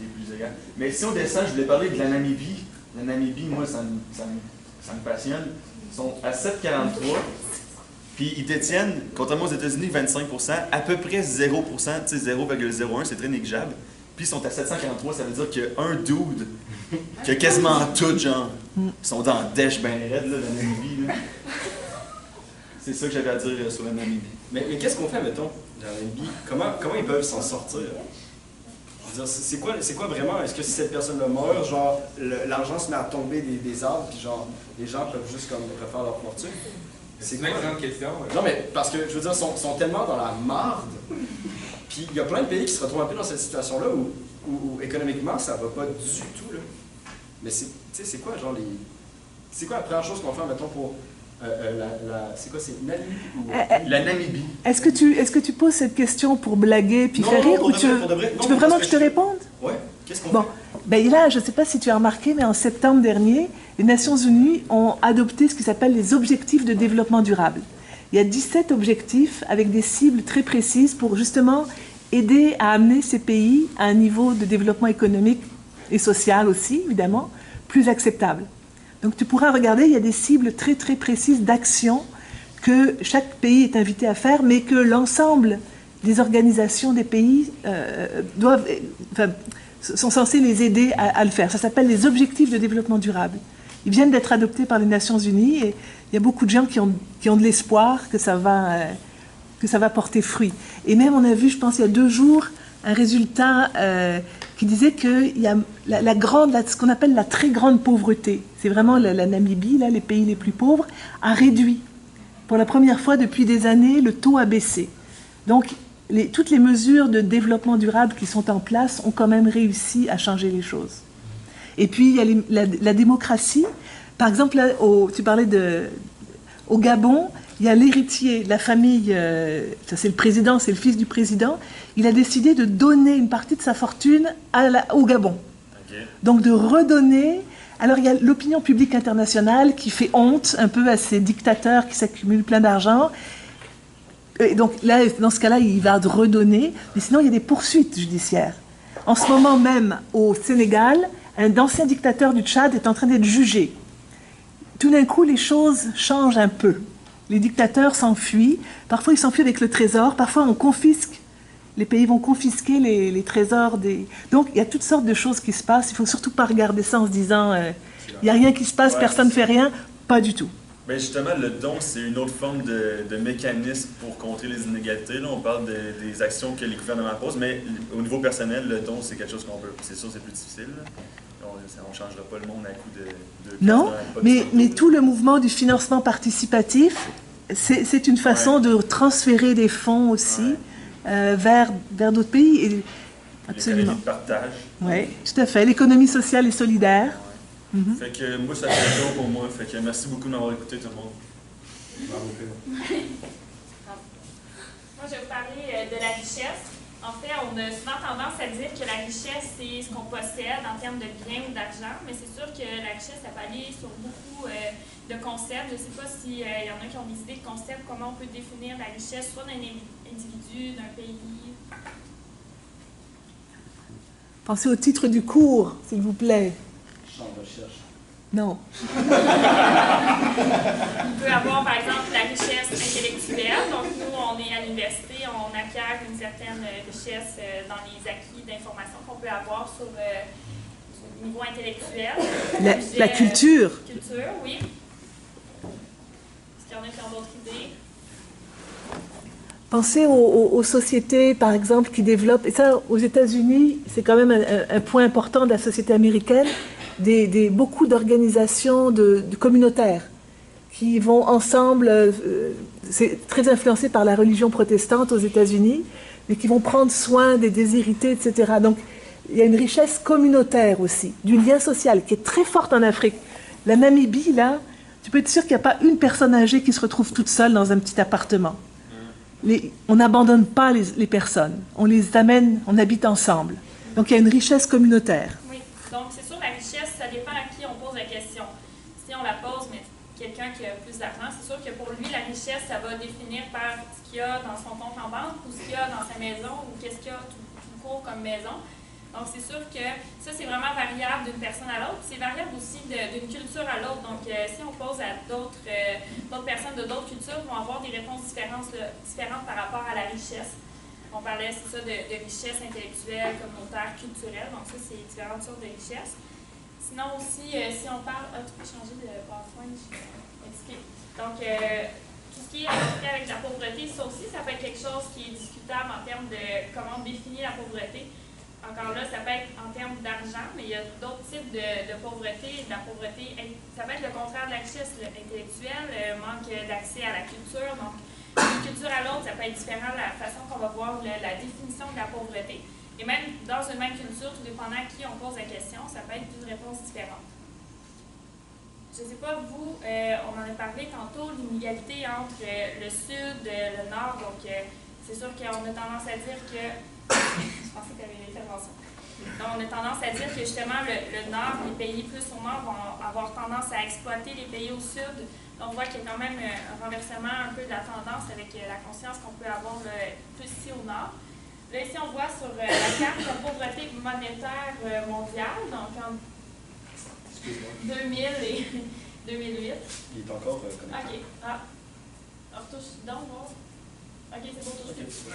S9: les plus égaux. Mais si on descend, je voulais parler de la Namibie. La Namibie, moi, ça me passionne. Ils sont à 7,43. Puis ils détiennent, contrairement aux États-Unis, 25%, à peu près 0%, tu sais, 0,01, c'est très négligeable. Puis ils sont à 743, ça veut dire qu'il y a un dude qui a quasiment tout, genre. Ils sont dans le dèche ben raide, là, la Namibie, là. C'est ça que j'avais à dire sur la Namibie.
S2: Mais qu'est-ce qu'on fait, mettons, dans la Namibie? Comment ils peuvent s'en sortir? Je veux dire, c'est quoi vraiment? Est-ce que si cette personne-là meurt, genre, l'argent se met à tomber des arbres, puis genre, les gens peuvent juste comme refaire leur fortune?
S1: C'est une excellente question.
S2: Non, mais parce que, je veux dire, ils sont tellement dans la marde. Puis il y a plein de pays qui se retrouvent un peu dans cette situation-là où économiquement, ça va pas du tout, là. Mais c'est quoi, genre, c'est quoi la première chose qu'on fait, mettons, pour c'est quoi, c'est Namibie ou...
S9: La Namibie.
S5: Est-ce que tu poses cette question pour blaguer puis faire rire ou tu veux vraiment que je te réponde?
S2: Ouais. Qu'est-ce qu'on
S5: Bon, ben là, je ne sais pas si tu as remarqué, mais en septembre dernier, les Nations Unies ont adopté ce qui s'appelle les objectifs de développement durable. Il y a 17 objectifs avec des cibles très précises pour justement aider à amener ces pays à un niveau de développement économique et social aussi, évidemment, plus acceptable. Donc tu pourras regarder, il y a des cibles très très précises d'action que chaque pays est invité à faire, mais que l'ensemble des organisations des pays sont censés les aider à le faire. Ça s'appelle les objectifs de développement durable. Ils viennent d'être adoptés par les Nations Unies et il y a beaucoup de gens qui ont de l'espoir que ça va porter fruit. Et même on a vu, je pense, il y a 2 jours, un résultat qui disait qu'il y a ce qu'on appelle la très grande pauvreté. C'est vraiment la Namibie, là, les pays les plus pauvres, a réduit. Pour la première fois depuis des années, le taux a baissé. Donc, toutes les mesures de développement durable qui sont en place ont quand même réussi à changer les choses. Et puis, il y a la démocratie. Par exemple, là, tu parlais au Gabon, il y a l'héritier, la famille, ça c'est le président, c'est le fils du président, il a décidé de donner une partie de sa fortune au Gabon. Okay. Donc de redonner. Alors il y a l'opinion publique internationale qui fait honte un peu à ces dictateurs qui s'accumulent plein d'argent. Et donc là, dans ce cas-là, il va redonner, mais sinon il y a des poursuites judiciaires. En ce moment même, au Sénégal, un ancien dictateur du Tchad est en train d'être jugé. Tout d'un coup, les choses changent un peu. Les dictateurs s'enfuient. Parfois, ils s'enfuient avec le trésor. Parfois, on confisque. Les pays vont confisquer les trésors des... Donc, il y a toutes sortes de choses qui se passent. Il ne faut surtout pas regarder ça en se disant il n'y a rien qui se passe, personne ne fait rien. Pas du tout.
S9: Bien justement, le don, c'est une autre forme de mécanisme pour contrer les inégalités. Là, on parle des actions que les gouvernements posent, mais au niveau personnel, le don, c'est quelque chose qu'on peut... C'est sûr, c'est plus difficile. Là. On ne changera pas le monde à coup de
S5: non, mais tout le mouvement du financement participatif, c'est une façon de transférer des fonds aussi vers d'autres pays. Et, absolument.
S9: L'économie de partage.
S5: Oui, tout à fait. L'économie sociale et solidaire.
S9: Ouais. Fait que moi, ça fait le tour pour moi. Fait que merci beaucoup de m'avoir écouté, tout le monde.
S6: Moi, je vais vous parler de la richesse. En fait, on a souvent tendance à dire que la richesse, c'est ce qu'on possède en termes de biens ou d'argent, mais c'est sûr que la richesse, ça peut aller sur beaucoup de concepts. Je ne sais pas s'il y en a qui ont des idées de concepts, comment on peut définir la richesse, soit d'un individu, d'un pays.
S5: Pensez au titre du cours, s'il vous plaît.
S2: Champ de recherche.
S5: Non.
S6: Il peut avoir, par exemple, la richesse intellectuelle. Donc, nous, on est à l'université, on acquiert une certaine richesse dans les acquis d'informations qu'on peut avoir sur le niveau intellectuel.
S5: La culture.
S6: Culture, oui. Est-ce qu'il y en a qui ont d'autres idées?
S5: Pensez aux sociétés, par exemple, qui développent, et ça, aux États-Unis, c'est quand même un point important de la société américaine, beaucoup d'organisations de communautaires qui vont ensemble, c'est très influencé par la religion protestante aux États-Unis, mais qui vont prendre soin des déshérités, etc. Donc, il y a une richesse communautaire aussi, du lien social, qui est très forte en Afrique. La Namibie, là, tu peux être sûr qu'il n'y a pas une personne âgée qui se retrouve toute seule dans un petit appartement. On n'abandonne pas les personnes, on les amène, on habite ensemble. Donc il y a une richesse communautaire.
S6: Oui, donc c'est sûr, la richesse, ça dépend à qui on pose la question. Si on la pose, mais quelqu'un qui a plus d'argent, c'est sûr que pour lui, la richesse, ça va définir par ce qu'il y a dans son compte en banque ou ce qu'il y a dans sa maison ou qu'est-ce qu'il y a tout court comme maison. Donc, c'est sûr que ça, c'est vraiment variable d'une personne à l'autre. C'est variable aussi d'une culture à l'autre. Donc, si on pose à d'autres personnes de d'autres cultures, vont avoir des réponses différentes par rapport à la richesse. On parlait, c'est ça, de richesse intellectuelle, communautaire, culturelle. Donc, ça, c'est différentes sortes de richesses. Sinon aussi, si on parle... Ah, tu peux changer de PowerPoint, je vais expliquer. Donc, tout ce qui est associé avec la pauvreté, ça aussi, ça peut être quelque chose qui est discutable en termes de comment définir la pauvreté. Encore là, ça peut être en termes d'argent, mais il y a d'autres types de pauvreté. De la pauvreté, ça peut être le contraire de la richesse intellectuelle, manque d'accès à la culture. Donc, d'une culture à l'autre, ça peut être différent de la façon qu'on va voir la définition de la pauvreté. Et même dans une même culture, tout dépendant à qui on pose la question, ça peut être une réponse différente. Je ne sais pas, vous, on en a parlé tantôt, l'inégalité entre le sud et le nord. Donc, c'est sûr qu'on a tendance à dire que... Je pensais qu'il y avait une intervention. Donc, on a tendance à dire que justement, le nord, les pays plus au nord vont avoir tendance à exploiter les pays au sud. Donc, on voit qu'il y a quand même un renversement un peu de la tendance avec la conscience qu'on peut avoir plus ici au nord. Là, ici, on voit sur la carte la pauvreté monétaire mondiale. Donc, en 2000 et 2008.
S2: Il est encore connecté.
S6: OK. Ah. On retouche donc, voir. OK, c'est bon, touche.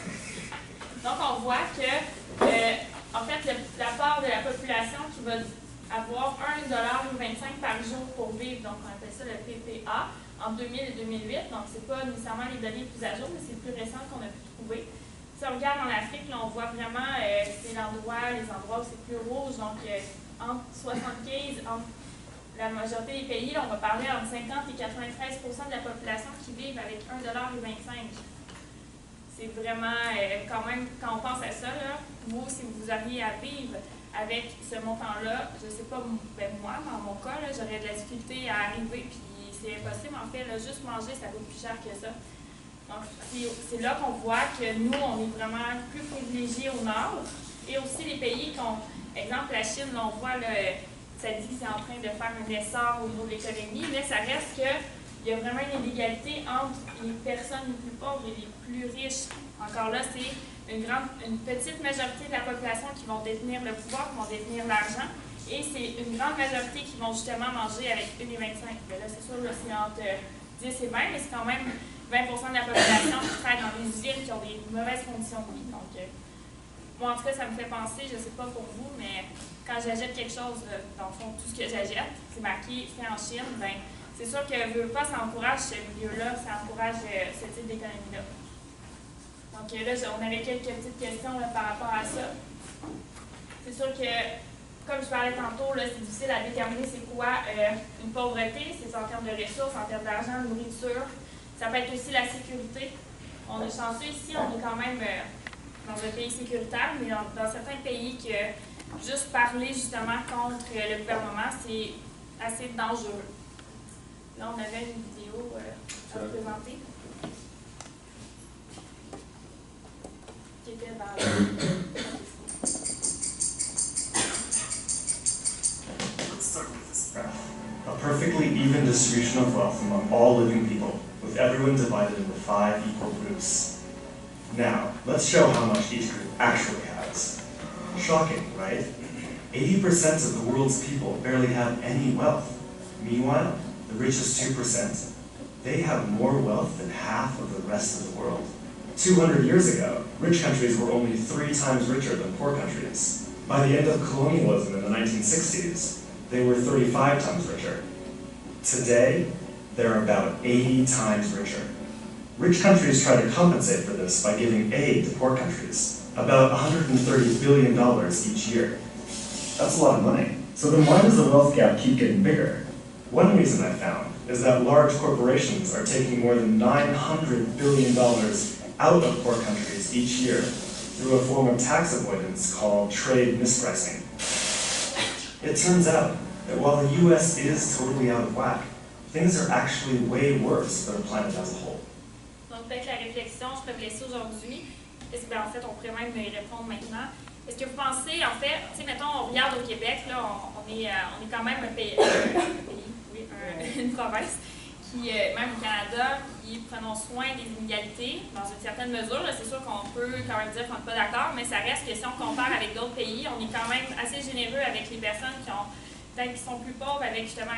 S6: Donc, on voit que, en fait, la part de la population qui va avoir $1,25 par jour pour vivre, donc on appelle ça le PPA, en 2000 et 2008. Donc, ce n'est pas nécessairement les données les plus à jour, mais c'est le plus récent qu'on a pu trouver. Si on regarde en Afrique, là, on voit vraiment c'est les endroits où c'est plus rouge. Donc, entre 75, entre la majorité des pays, là, on va parler entre 50 et 93% de la population qui vivent avec $1,25. C'est vraiment, quand même, quand on pense à ça, là, vous, si vous aviez à vivre avec ce montant-là, je ne sais pas, ben moi, dans mon cas, j'aurais de la difficulté à arriver, puis c'est impossible. En fait, là, juste manger, ça coûte plus cher que ça. Donc, c'est là qu'on voit que nous, on est vraiment plus privilégiés au nord. Et aussi les pays qui ont, exemple, la Chine, là, on voit, là, ça dit que c'est en train de faire un essor au niveau de l'économie, mais ça reste que il y a vraiment une inégalité entre les personnes les plus pauvres et les plus riches. Encore là, c'est une petite majorité de la population qui vont détenir le pouvoir, qui vont détenir l'argent, et c'est une grande majorité qui vont justement manger avec $1,25. Là, c'est sûr, là, c'est entre
S11: 10 et 20, mais c'est quand même 20% de la population qui travaille dans des usines qui ont des mauvaises conditions de vie. Donc, moi, en tout cas, ça me fait penser, je ne sais pas pour vous, mais quand j'achète quelque chose, dans le fond, tout ce que j'achète, c'est marqué fait en Chine, ben, c'est sûr que veut pas, ça encourage ce milieu-là, ça encourage ce type d'économie-là. Donc là, on avait quelques petites questions là, par rapport à ça. C'est sûr que, comme je parlais tantôt, c'est difficile à déterminer c'est quoi une pauvreté, c'est en termes de ressources, en termes d'argent, de nourriture. Ça peut être aussi la sécurité. On est chanceux ici, on est quand même dans un pays sécuritaire, mais dans certains pays que juste parler justement contre le gouvernement, c'est assez dangereux. Là, on avait une vidéo à vous présenter. Qui était dans
S12: A perfectly even distribution of wealth among all living people, with everyone divided into 5 equal groups. Now, let's show how much each group actually has. Shocking, right? 80% of the world's people barely have any wealth. Meanwhile, the richest 2%, they have more wealth than half of the rest of the world. 200 years ago, rich countries were only 3 times richer than poor countries. By the end of colonialism in the 1960s, they were 35 times richer. Today, they're about 80 times richer. Rich countries try to compensate for this by giving aid to poor countries, about $130 billion each year. That's a lot of money. So then why does the wealth gap keep getting bigger? One reason I found is that large corporations are taking more than $900 billion out of poor countries each year through a form of tax avoidance called trade mispricing. It turns out that while the US is totally out of whack, things are actually way worse for the planet as a whole.
S11: Donc, peut-être la réflexion, je peux vous laisser aujourd'hui. Est-ce que, en fait, on pourrait même y répondre maintenant. Est-ce que vous pensez, en fait, tu sais, mettons, on regarde au Québec, là, on est quand même un pays, une province qui, même au Canada, qui prenons soin des inégalités dans une certaine mesure. C'est sûr qu'on peut quand même dire qu'on n'est pas d'accord, mais ça reste que si on compare avec d'autres pays, on est quand même assez généreux avec les personnes qui ont peut-être qui sont plus pauvres avec justement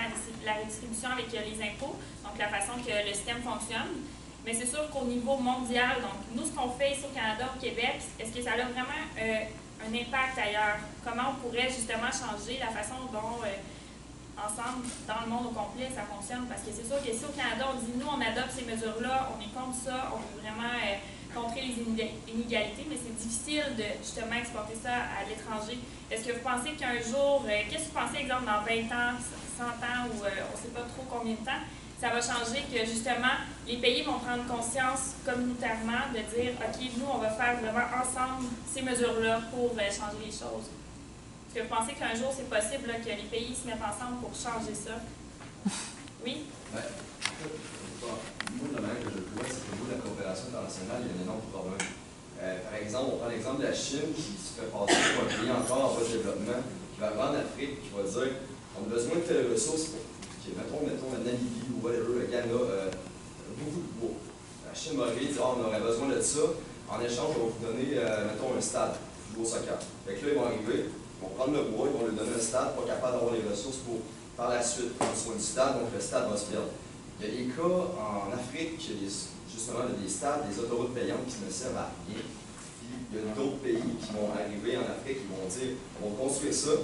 S11: la redistribution avec les impôts, donc la façon que le système fonctionne. Mais c'est sûr qu'au niveau mondial, donc nous, ce qu'on fait ici au Canada, au Québec, est-ce que ça a vraiment un impact ailleurs? Comment on pourrait justement changer la façon dont ensemble, dans le monde au complet, ça fonctionne? Parce que c'est sûr que si au Canada, on dit, nous, on adopte ces mesures-là, on est contre ça, on veut vraiment contrer les inégalités, mais c'est difficile de justement exporter ça à l'étranger. Est-ce que vous pensez qu'un jour, qu'est-ce que vous pensez, exemple, dans 20 ans, 100 ans, ou on ne sait pas trop combien de temps, ça va changer, que justement, les pays vont prendre conscience communautairement de dire, OK, nous, on va faire vraiment ensemble ces mesures-là pour changer les choses. Est-ce que vous pensez qu'un jour, c'est possible là, que les pays se mettent ensemble pour changer ça? Oui?
S13: Moi, la manière que je le vois, c'est que nous, la coopération internationale, il y a un énorme problème. Par exemple, on prend l'exemple de la Chine qui se fait passer pour un pays encore en voie de développement, qui va arriver en Afrique, qui va dire, on a besoin de telles ressources pour mettons la Namibie ou whatever, le Ghana, beaucoup de bois. La Chine va arriver et dire, on aurait besoin de ça. En échange, on va vous donner, mettons, un stade pour jouer au soccer. Fait que là, ils vont arriver, ils vont prendre le bois, ils vont lui donner un stade, pas capable d'avoir les ressources pour, par la suite, prendre soin du stade, donc le stade va se perdre. Il y a des cas en Afrique, justement, des stades, des autoroutes payantes qui ne servent à rien. Puis, il y a d'autres pays qui vont arriver en Afrique, qui vont dire, on va construire ça.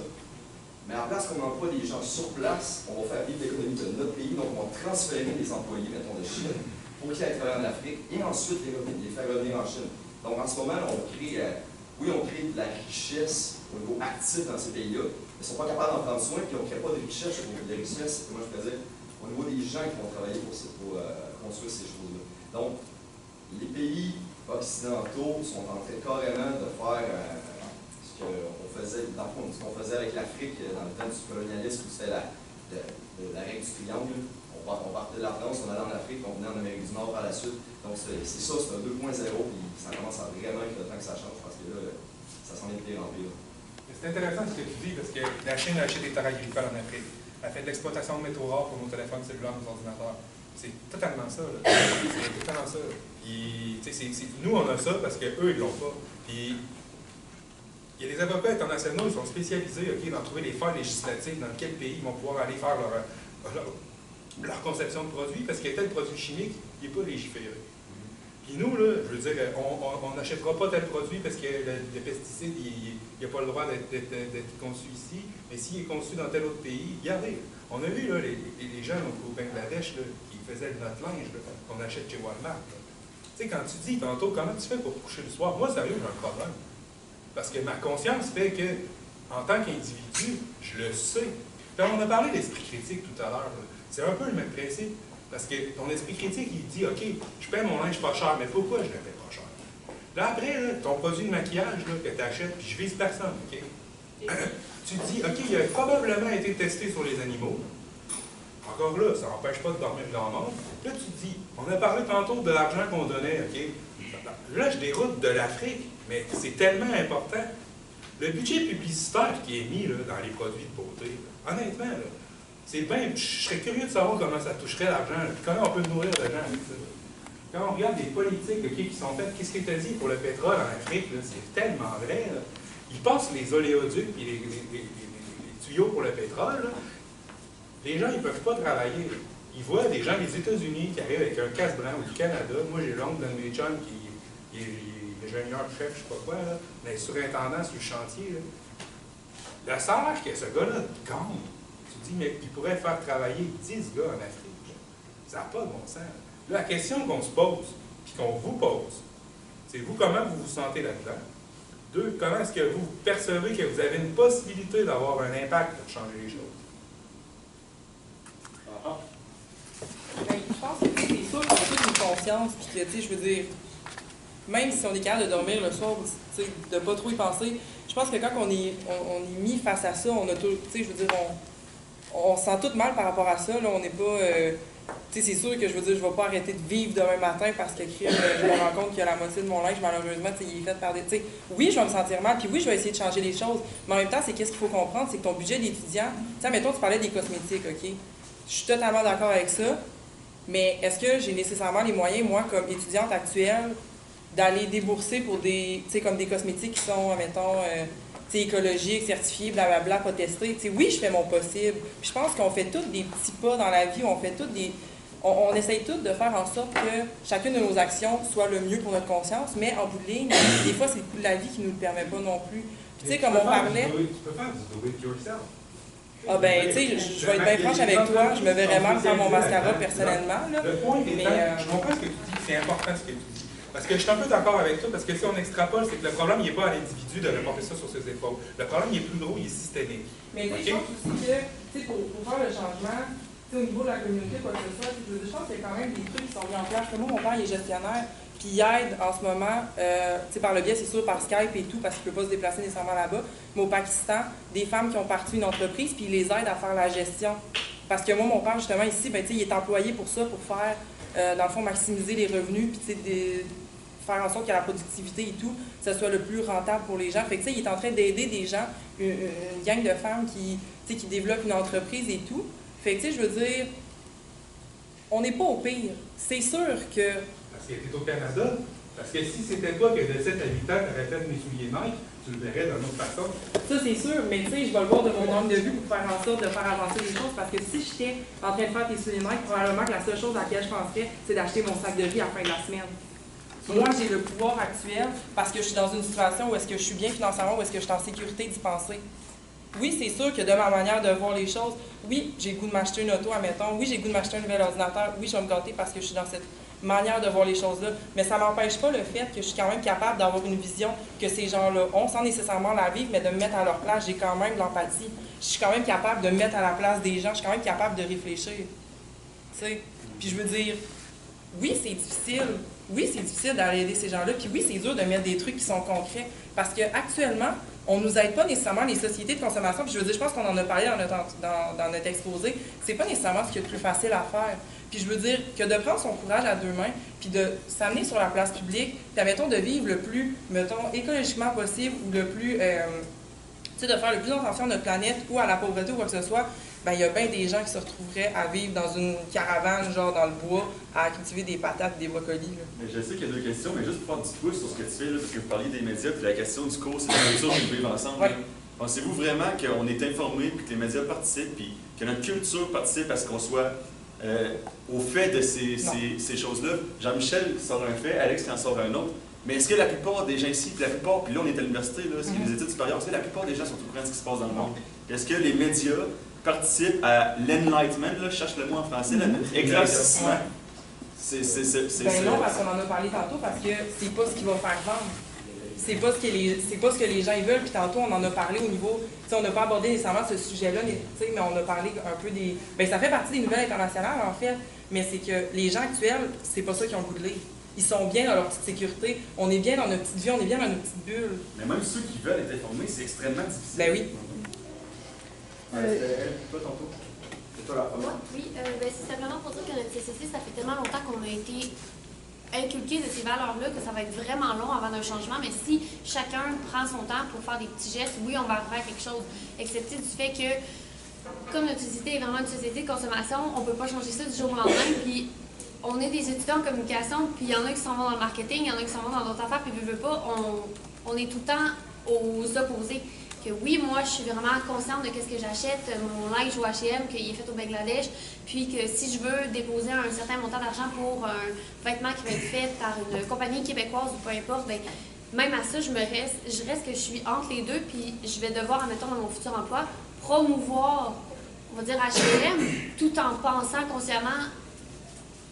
S13: Mais en place qu'on emploie des gens sur place, on va faire vivre l'économie de notre pays, donc on va transférer les employés, mettons, de Chine, pour qu'ils aillent travailler en Afrique, et ensuite les faire revenir en Chine. Donc en ce moment, on crée, on crée de la richesse au niveau actif dans ces pays-là, mais ils ne sont pas capables d'en prendre soin, puis on ne crée pas de richesse au niveau des richesses, moi je peux dire, au niveau des gens qui vont travailler pour construire ces choses-là. Donc, les pays occidentaux sont en train carrément de faire ce qu'on faisait avec l'Afrique dans le temps du colonialisme, où c'était la règle du triangle. On partait de la France, on allait en Afrique, on venait en Amérique du Nord par la suite. Donc c'est ça, c'est un 2.0, puis ça commence à vraiment être le temps que ça change, parce que là, ça s'en vient de pire en pire.
S1: C'est intéressant ce que tu dis, parce que la Chine a acheté des terres agricoles en Afrique. Elle fait de l'exploitation de métaux rares pour nos téléphones cellulaires, nos ordinateurs. C'est totalement ça. Là. C'est totalement ça. Puis, nous, on a ça parce qu'eux, ils l'ont pas. Puis, il y a des avocats internationaux qui sont spécialisés dans trouver les failles législatives dans quel pays ils vont pouvoir aller faire leur conception de produit, parce que tel produit chimique, il n'est pas légiféré. Puis nous, là, je veux dire, on n'achètera pas tel produit parce que le pesticide, il n'a pas le droit d'être conçu ici, mais s'il est conçu dans tel autre pays, regardez, on a vu là, les gens au Bangladesh là, qui faisaient notre linge qu'on achète chez Walmart. Tu sais, quand tu dis tantôt, comment tu fais pour coucher le soir, moi, sérieux, j'ai un problème. Parce que ma conscience fait que, en tant qu'individu, je le sais. Puis on a parlé d'esprit critique tout à l'heure. C'est un peu le même principe. Parce que ton esprit critique, il dit, OK, je paie mon linge pas cher, mais pourquoi je le paie pas cher? Là, après, là, ton produit de maquillage là, que tu achètes, puis je vise personne, OK? Tu te dis, OK, il a probablement été testé sur les animaux. Encore là, ça n'empêche pas de dormir grand monde. Là, tu te dis, on a parlé tantôt de l'argent qu'on donnait, OK? Là, je déroute de l'Afrique, mais c'est tellement important. Le budget publicitaire qui est mis là, dans les produits de beauté, là, honnêtement, là, c'est bien, je serais curieux de savoir comment ça toucherait l'argent, comment on peut nourrir les gens avec ça. Quand on regarde les politiques qui sont faites, qu'est-ce que tu as dit pour le pétrole en Afrique, c'est tellement vrai. Là. Ils passent les oléoducs et les tuyaux pour le pétrole. Là. Les gens, ils ne peuvent pas travailler. Ils voient des gens des États-Unis qui arrivent avec un casse-blanc ou du Canada. Moi, j'ai l'oncle d'un de mes chums qui est ingénieur-chef, je ne sais pas quoi, là, mais surintendant sur le chantier. Là. Le salaire que ce gars-là gagne, tu dis, mais il pourrait faire travailler 10 gars en Afrique. Ça n'a pas de bon sens. Là, la question qu'on se pose, puis qu'on vous pose, c'est vous, comment vous vous sentez là-dedans? 2, comment est-ce que vous percevez que vous avez une possibilité d'avoir un impact pour changer les choses?
S14: Ben, je pense que c'est sûr qu'on a toute une conscience, puis que, tu sais, je veux dire, même si on est capable de dormir le soir, tu sais, de pas trop y penser, je pense que quand on est mis face à ça, on a tout, tu sais, je veux dire, on se sent tout mal par rapport à ça, là, on n'est pas... tu sais, c'est sûr que je veux dire, je ne vais pas arrêter de vivre demain matin parce que je me rends compte que la moitié de mon linge, malheureusement, il est fait par des... Tu sais, oui, je vais me sentir mal, puis oui, je vais essayer de changer les choses, mais en même temps, c'est qu'est-ce qu'il faut comprendre, c'est que ton budget d'étudiant, tu sais, mettons, tu parlais des cosmétiques, OK? Je suis totalement d'accord avec ça, mais est-ce que j'ai nécessairement les moyens, moi, comme étudiante actuelle, d'aller débourser pour des, tu sais, comme des cosmétiques qui sont, mettons, écologiques, certifiés, blablabla, pas testés. T'sais, oui, je fais mon possible. Puis je pense qu'on fait tous des petits pas dans la vie, on fait tous des... On essaye tous de faire en sorte que chacune de nos actions soit le mieux pour notre conscience, mais en bout de ligne, des fois, c'est le coût de la vie qui ne nous le permet pas non plus. Puis tu sais, comme on parlait...
S1: Tu peux faire du do it yourself.
S14: Ah ben, tu sais, je vais être bien franche avec toi, je me verrais mal faire mon mascara personnellement. Là,
S1: le point est, je comprends ce que tu dis, c'est important ce que tu dis. Parce que je suis un peu d'accord avec toi, parce que si on extrapole, c'est que le problème n'est pas à l'individu de reporter ça sur ses épaules. Le problème, il est plus gros, il est systémique.
S14: Mais okay? Je pense aussi que, tu sais, pour faire le changement, au niveau de la communauté, quoi que ce soit, je pense qu'il y a quand même des trucs qui sont mis en place. Moi, mon père, il est gestionnaire, puis il aide en ce moment, par le biais, c'est sûr, par Skype et tout, parce qu'il ne peut pas se déplacer nécessairement là-bas, mais au Pakistan, des femmes qui ont parti une entreprise, puis il les aide à faire la gestion. Parce que moi, mon père, justement, ici, ben, il est employé pour ça, pour faire, dans le fond, maximiser les revenus, puis faire en sorte que la productivité et tout, que ce soit le plus rentable pour les gens. Fait que, il est en train d'aider des gens, une gang de femmes qui développent une entreprise et tout. Fait que, je veux dire, on n'est pas au pire. C'est sûr que...
S1: Parce que tu es au Canada. Parce que si c'était toi que de 7 à 8 ans, tu aurais fait mes souliers Nike, tu le verrais d'une autre façon.
S14: Ça, c'est sûr, mais tu sais, je vais le voir de mon angle de vue pour faire en sorte de faire avancer les choses. Parce que si j'étais en train de faire tes souliers Nike, probablement que la seule chose à laquelle je penserais, c'est d'acheter mon sac de riz à la fin de la semaine. Moi, j'ai le pouvoir actuel parce que je suis dans une situation où est-ce que je suis bien financièrement, où est-ce que je suis en sécurité d'y penser. Oui, c'est sûr que de ma manière de voir les choses, oui, j'ai le goût de m'acheter une auto, admettons, oui, j'ai le goût de m'acheter un nouvel ordinateur, oui, je vais me gâter parce que je suis dans cette manière de voir les choses-là, mais ça ne m'empêche pas le fait que je suis quand même capable d'avoir une vision que ces gens-là ont, sans nécessairement la vivre, mais de me mettre à leur place. J'ai quand même l'empathie. Je suis quand même capable de me mettre à la place des gens, je suis quand même capable de réfléchir. Tu sais? Puis je veux dire, oui, c'est difficile. Oui, c'est difficile d'aller aider ces gens-là, puis oui, c'est dur de mettre des trucs qui sont concrets, parce qu'actuellement, on ne nous aide pas nécessairement les sociétés de consommation, puis je veux dire, je pense qu'on en a parlé dans notre exposé, c'est pas nécessairement ce qui est le plus facile à faire. Puis je veux dire que de prendre son courage à deux mains, puis de s'amener sur la place publique, puis admettons de vivre le plus, mettons, écologiquement possible, ou le plus, tu sais, de faire le plus attention à notre planète, ou à la pauvreté, ou quoi que ce soit, ben, il y a bien des gens qui se retrouveraient à vivre dans une caravane, genre dans le bois, à cultiver des patates et des brocolis. Là.
S9: Mais je sais qu'il y a deux questions, mais juste pour faire du pouce sur ce que tu fais, là, parce que vous parliez des médias, puis la question du cours, c'est la culture qu'on vit ensemble. Ouais. Pensez-vous vraiment qu'on est informé, puis que les médias participent, puis que notre culture participe à ce qu'on soit au fait de ces choses-là. Jean-Michel sort un fait, Alex en sort un autre. Mais est-ce que la plupart des gens ici, puis là on est à l'université, c'est les études supérieures, est-ce que la plupart des gens sont au courant de ce qui se passe dans le monde? Est-ce que les médias participent à l'enlightenment, je cherche le mot en français, l'éclaircissement?
S14: Ben non, parce qu'on en a parlé tantôt, parce que c'est pas ce qui va faire vendre. C'est pas ce que les gens veulent, puis tantôt on en a parlé au niveau, on n'a pas abordé nécessairement ce sujet-là, mais on a parlé un peu des... Ben ça fait partie des nouvelles internationales en fait, mais c'est que les gens actuels, c'est pas ça qu'ils ont le goût de lire. Ils sont bien dans leur petite sécurité, on est bien dans notre petite vie, on est bien dans notre petite bulle.
S9: Mais même ceux qui veulent être informés, c'est extrêmement difficile.
S14: Ben oui.
S9: Toi tantôt. C'est toi la première.
S15: Oui, c'est simplement pour dire que notre CCC, ça fait tellement longtemps qu'on a été inculqué de ces valeurs-là que ça va être vraiment long avant d'un changement, mais si chacun prend son temps pour faire des petits gestes, oui, on va arriver à quelque chose, excepté du fait que, comme notre société est vraiment une société de consommation, on ne peut pas changer ça du jour au lendemain, puis on est des étudiants en communication, puis il y en a qui s'en vont dans le marketing, il y en a qui s'en vont dans d'autres affaires, puis veut pas, on est tout le temps aux opposés. Que oui, moi, je suis vraiment consciente de ce que j'achète, mon linge au H&M, qu'il est fait au Bangladesh, puis que si je veux déposer un certain montant d'argent pour un vêtement qui va être fait par une compagnie québécoise ou peu importe, bien, même à ça, je reste que je suis entre les deux, puis je vais devoir, admettons, dans mon futur emploi, promouvoir, on va dire, H&M, tout en pensant consciemment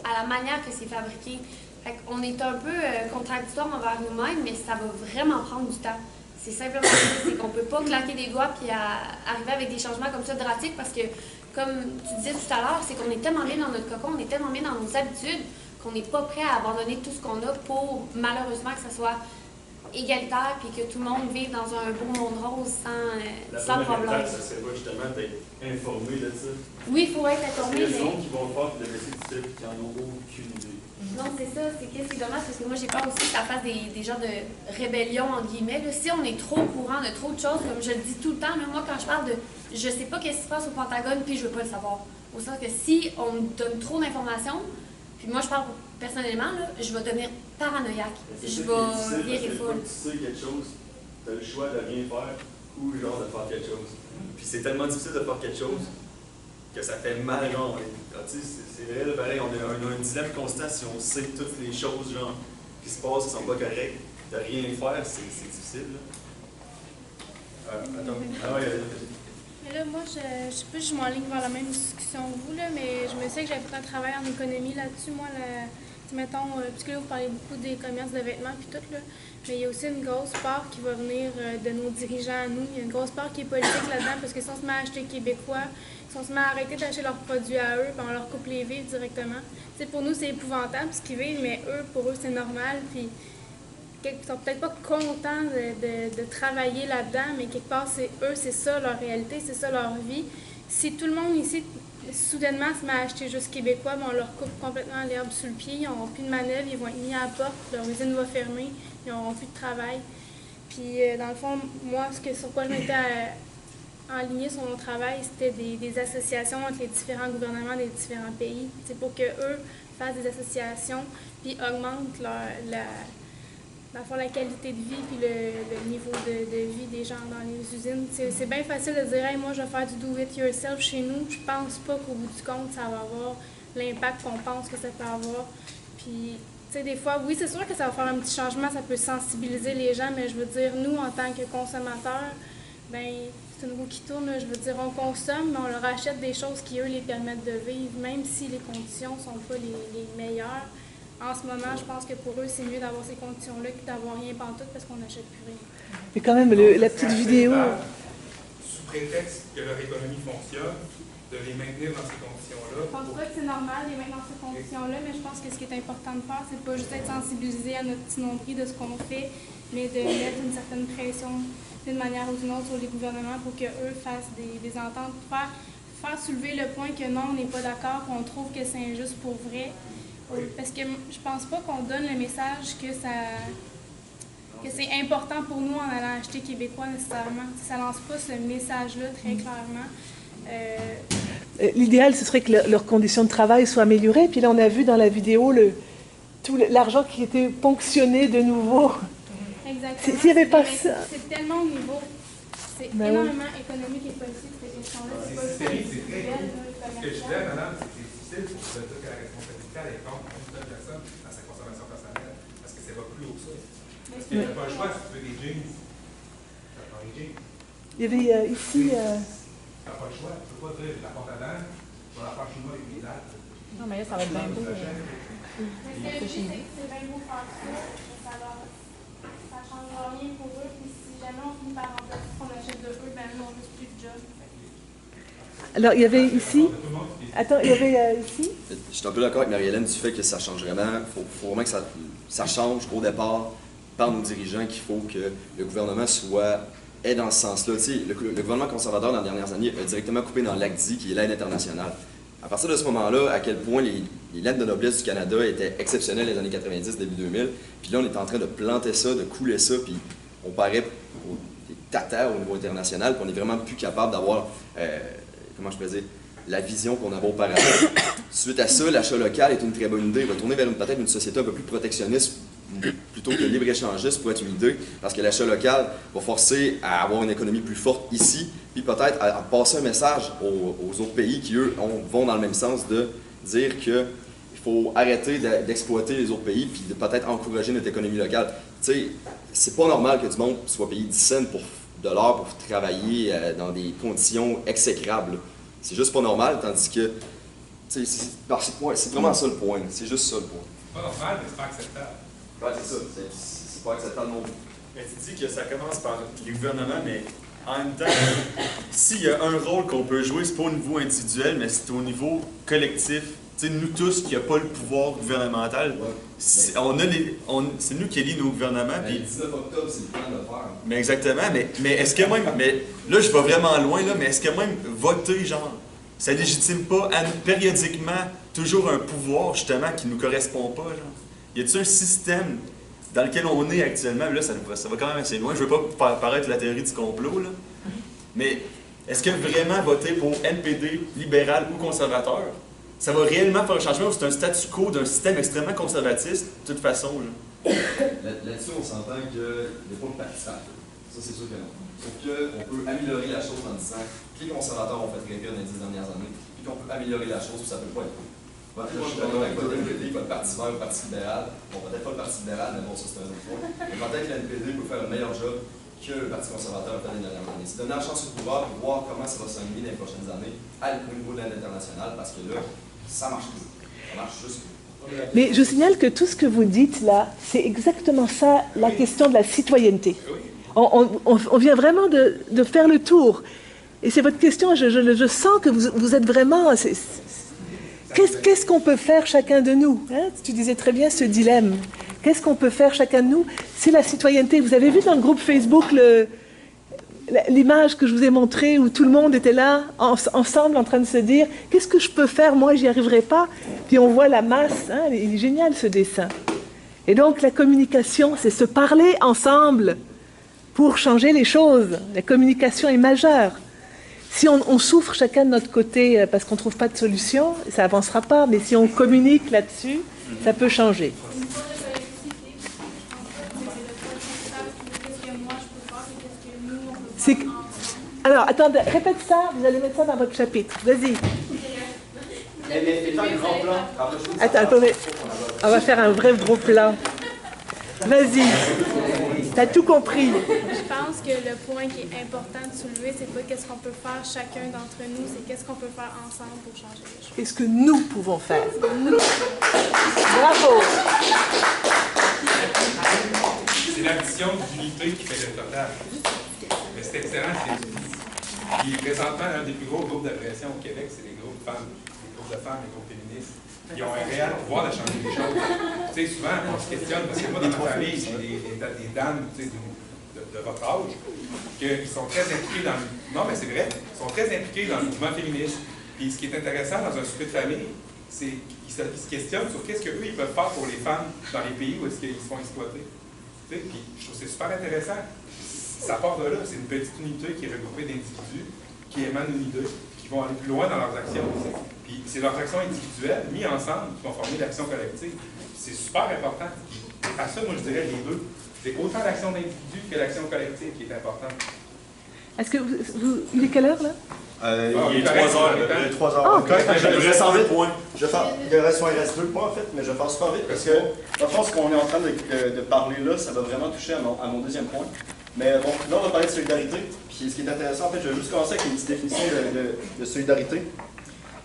S15: à la manière que c'est fabriqué. Fait qu'on est un peu contradictoire envers nous-mêmes, mais ça va vraiment prendre du temps. C'est simplement ça, c'est qu'on ne peut pas claquer des doigts puis arriver avec des changements comme ça drastiques parce que, comme tu disais tout à l'heure, c'est qu'on est tellement bien dans notre cocon, on est tellement bien dans nos habitudes qu'on n'est pas prêt à abandonner tout ce qu'on a pour, malheureusement, que ça soit égalitaire puis que tout le monde vive dans un beau monde rose sans problème.
S9: Ça serait pas justement d'être informé de ça?
S15: Oui, il faut être informé.
S9: Parce qu'il y a des gens qui vont faire de laisser du style qui n'en ont aucune idée.
S15: Non, c'est ça. C'est dommage parce que moi, j'ai peur aussi que ça fasse des genres de rébellion, entre guillemets. Là. Si on est trop au courant de trop de choses, comme je le dis tout le temps, là, moi, quand je parle de je sais pas qu'est-ce qui se passe au Pentagone, puis je veux pas le savoir. Au sens que si on me donne trop d'informations, puis moi, je parle personnellement, là, je vais devenir paranoïaque. Je vais virer folle.
S9: Tu sais quelque chose, tu as le choix de rien faire ou genre de faire quelque chose. Puis c'est tellement difficile de faire quelque chose que ça fait mal, genre. C'est vrai, là, pareil, on a un dilemme constant si on sait toutes les choses, genre, qui se passent, qui sont pas correctes. De rien faire, c'est difficile, là. Attends. Ah ouais,
S7: mais là, moi, je sais pas si je m'enligne vers la même discussion que vous, là, mais je me sais que j'avais fait un travail en économie là-dessus. Moi, mettons, puisque là, vous parlez beaucoup des commerces de vêtements puis tout, là, mais il y a aussi une grosse part qui va venir de nos dirigeants à nous. Il y a une grosse part qui est politique là-dedans, parce que si on se met à acheter québécois, si on se met à arrêter d'acheter leurs produits à eux, ben on leur coupe les vivres directement. T'sais, pour nous, c'est épouvantable ce qu'ils vivent, mais eux, pour eux, c'est normal. Puis, ils sont peut-être pas contents de travailler là-dedans, mais quelque part, c'est eux, c'est ça leur réalité, c'est ça leur vie. Si tout le monde ici, soudainement, se met à acheter juste québécois, ben on leur coupe complètement l'herbe sous le pied, ils n'auront plus de manœuvre, ils vont être mis à la porte, leur usine va fermer, ils n'auront plus de travail. Puis, dans le fond, moi, sur quoi je m'étais enlignée sur mon travail, c'était des associations entre les différents gouvernements des différents pays. C'est pour qu'eux fassent des associations, puis augmentent la qualité de vie puis le niveau de vie des gens dans les usines. C'est bien facile de dire hey, moi je vais faire du do-it-yourself chez nous. Je pense pas qu'au bout du compte, ça va avoir l'impact qu'on pense que ça peut avoir. Puis, tu sais, des fois, oui, c'est sûr que ça va faire un petit changement, ça peut sensibiliser les gens, mais je veux dire, nous, en tant que consommateurs, ben c'est une roue qui tourne, je veux dire, on consomme, mais on leur achète des choses qui, eux, les permettent de vivre, même si les conditions sont pas les meilleures. En ce moment, je pense que pour eux, c'est mieux d'avoir ces conditions-là que d'avoir rien pantoute parce qu'on n'achète plus rien.
S5: Mais quand même, la petite vidéo...
S1: Sous prétexte que leur économie fonctionne, de les maintenir dans ces conditions-là.
S7: Je pense pas que c'est normal de les mettre dans ces conditions-là, mais je pense que ce qui est important de faire, c'est pas juste être sensibilisé à notre petit nombril de ce qu'on fait, mais de mettre une certaine pression d'une manière ou d'une autre sur les gouvernements pour qu'eux fassent des ententes, faire soulever le point que non, on n'est pas d'accord, qu'on trouve que c'est injuste pour vrai. Parce que je pense pas qu'on donne le message que c'est important pour nous en allant acheter québécois nécessairement. Ça lance pas ce message-là très clairement.
S5: L'idéal, ce serait que leurs conditions de travail soient améliorées. Puis là, on a vu dans la vidéo tout l'argent qui était ponctionné de nouveau.
S7: Exactement.
S5: S'il n'y avait pas ça...
S7: C'est tellement au niveau... C'est énormément économique et politique, cette question-là.
S1: C'est hystérique, c'est très cool. Ce que je disais, madame, c'est difficile pour se dire que la responsabilité elle est contre une seule personne dans sa consommation personnelle, parce que ça va plus haut que ça. Parce que tu n'as pas le choix, si tu veux des jeans, tu prends des jeans.
S5: Il y avait ici...
S1: Tu n'as pas le choix, tu ne peux pas dire la porte à dents, tu vas la faire chez moi avec mes dates.
S16: Non, mais là, ça va être bien beau.
S11: Mais ce que je dis, c'est que c'est bien beau faire ça, ça changera rien pour eux, puis si jamais on finit par remplacer ce qu'on achète de eux, ben nous, on n'a plus de job.
S5: Alors, il y avait ici... Attends, il y avait ici...
S13: Je suis un peu d'accord avec Marie-Hélène du fait que ça change vraiment. Il faut vraiment que ça change au départ par nos dirigeants, qu'il faut que le gouvernement est dans ce sens-là. Tu sais, le gouvernement conservateur, dans les dernières années, a directement coupé dans l'ACDI, qui est l'aide internationale. À partir de ce moment-là, à quel point les lettres de noblesse du Canada étaient exceptionnelles les années 90, début 2000, puis là, on est en train de planter ça, de couler ça, puis on paraît des tatars au niveau international, qu'on n'est vraiment plus capable d'avoir, comment je peux dire, la vision qu'on avait auparavant. Suite à ça, l'achat local est une très bonne idée. Retourner vers peut-être une société un peu plus protectionniste plutôt que libre-échangiste pourrait être une idée, parce que l'achat local va forcer à avoir une économie plus forte ici, puis peut-être à passer un message aux autres pays qui, eux, vont dans le même sens de dire qu'il faut arrêter d'exploiter les autres pays, puis de peut-être encourager notre économie locale. Tu sais, c'est pas normal que du monde soit payé 10 cents de l'heure pour travailler dans des conditions exécrables. C'est juste pas normal, tandis que c'est vraiment ça le point. C'est juste ça le point.
S1: C'est pas normal, mais c'est pas acceptable.
S13: Ouais, c'est ça. C'est pas acceptable non plus.
S9: Mais tu dis que ça commence par les gouvernements, mais en même temps, s'il y a un rôle qu'on peut jouer, c'est pas au niveau individuel, mais c'est au niveau collectif. Tu sais, nous tous qui n'avons pas le pouvoir gouvernemental, c'est nous qui élisons nos gouvernements.
S13: Le 19 octobre, c'est le temps de le faire.
S9: Mais exactement, mais est-ce que même, mais là je vais vraiment loin, là, mais est-ce que même voter, genre, ça légitime pas périodiquement toujours un pouvoir justement qui nous correspond pas, genre? Y a-t-il un système dans lequel on est actuellement, là ça va quand même assez loin, je veux pas paraître la théorie du complot, là, mais est-ce que vraiment voter pour NPD, libéral ou conservateur, ça va réellement faire un changement ou c'est un statu quo d'un système extrêmement conservatiste, de toute façon, là?
S13: Là-dessus, on s'entend qu'il n'y a pas de partisans. Ça, c'est sûr que non. Sauf qu'on peut améliorer la chose en disant que les conservateurs ont fait très bien dans les 10 dernières années, puis qu'on peut améliorer la chose, puis ça ne peut pas être. Moi, je suis d'accord avec votre NPD, pas le Parti vert ou le Parti libéral. Bon, peut-être pas le Parti libéral, mais bon, ça c'est un autre point. Mais peut-être que l'NPD peut faire un meilleur job que le Parti conservateur a fait les dernières années. C'est donner la chance au pouvoir pour voir comment ça va s'aligner dans les prochaines années au niveau de l'aide internationale, parce que là, ça marche plus. Ça marche juste plus.
S5: Mais je signale que tout ce que vous dites là, c'est exactement ça, la question de la citoyenneté. On vient vraiment de faire le tour. Et c'est votre question, je sens que vous êtes vraiment... Qu'est-ce qu'on peut faire chacun de nous, hein? Tu disais très bien ce dilemme. Qu'est-ce qu'on peut faire chacun de nous? C'est la citoyenneté. Vous avez vu dans le groupe Facebook l'image que je vous ai montrée où tout le monde était là, ensemble, en train de se dire « Qu'est-ce que je peux faire? Moi, j'y arriverai pas. » Puis on voit la masse. Hein? Il est génial, ce dessin. Et donc, la communication, c'est se parler ensemble pour changer les choses. La communication est majeure. Si on souffre chacun de notre côté parce qu'on ne trouve pas de solution, ça n'avancera pas. Mais si on communique là-dessus, ça peut changer. Alors, attendez, répète ça, vous allez mettre ça dans votre chapitre. Vas-y. Attends, attendez. On va faire un vrai gros plan. Vas-y. T'as tout compris.
S11: Je pense que le point qui est important de soulever, c'est pas qu'est-ce qu'on peut faire chacun d'entre nous, c'est qu'est-ce qu'on peut faire ensemble pour changer les choses.
S5: Qu'est-ce que nous pouvons faire? Bravo.
S1: C'est la vision d'unité qui fait le total. Mais c'est excellent, c'est dit. Puis présentement, un des plus gros groupes de pression au Québec, c'est les groupes de femmes, les groupes féministes. Ils ont un réel pouvoir de changer les choses. Tu sais, souvent, on se questionne, parce que moi, dans ma famille, j'ai des dames de votre âge, qui sont très impliquées dans le... Non, mais c'est vrai, ils sont très impliqués dans le mouvement féministe. Puis ce qui est intéressant dans un souper de famille, c'est qu'ils se questionnent sur qu'est-ce qu'eux, ils peuvent faire pour les femmes dans les pays où est-ce qu'ils se font exploiter. Tu sais, puis je trouve que c'est super intéressant. Ça part de là, c'est une petite unité qui est regroupée d'individus qui émanent une idée, qui vont aller plus loin dans leurs actions aussi. Puis c'est leurs actions individuelles, mis ensemble, qui vont former l'action collective. C'est super important. À ça, moi, je dirais les deux. C'est autant l'action d'individu que l'action collective qui est importante.
S5: Est-ce que il est quelle heure, là?
S2: Il est 3 heures. 3 heures.
S5: Ah, ok.
S2: Je reste en vite. Il reste 2 points en fait, mais je vais faire super vite parce que, dans le fond, ce qu'on est en train de parler là, ça va vraiment toucher à mon deuxième point. Mais bon, là, on va parler de solidarité. Puis ce qui est intéressant, en fait, je vais juste commencer avec une petite définition de solidarité.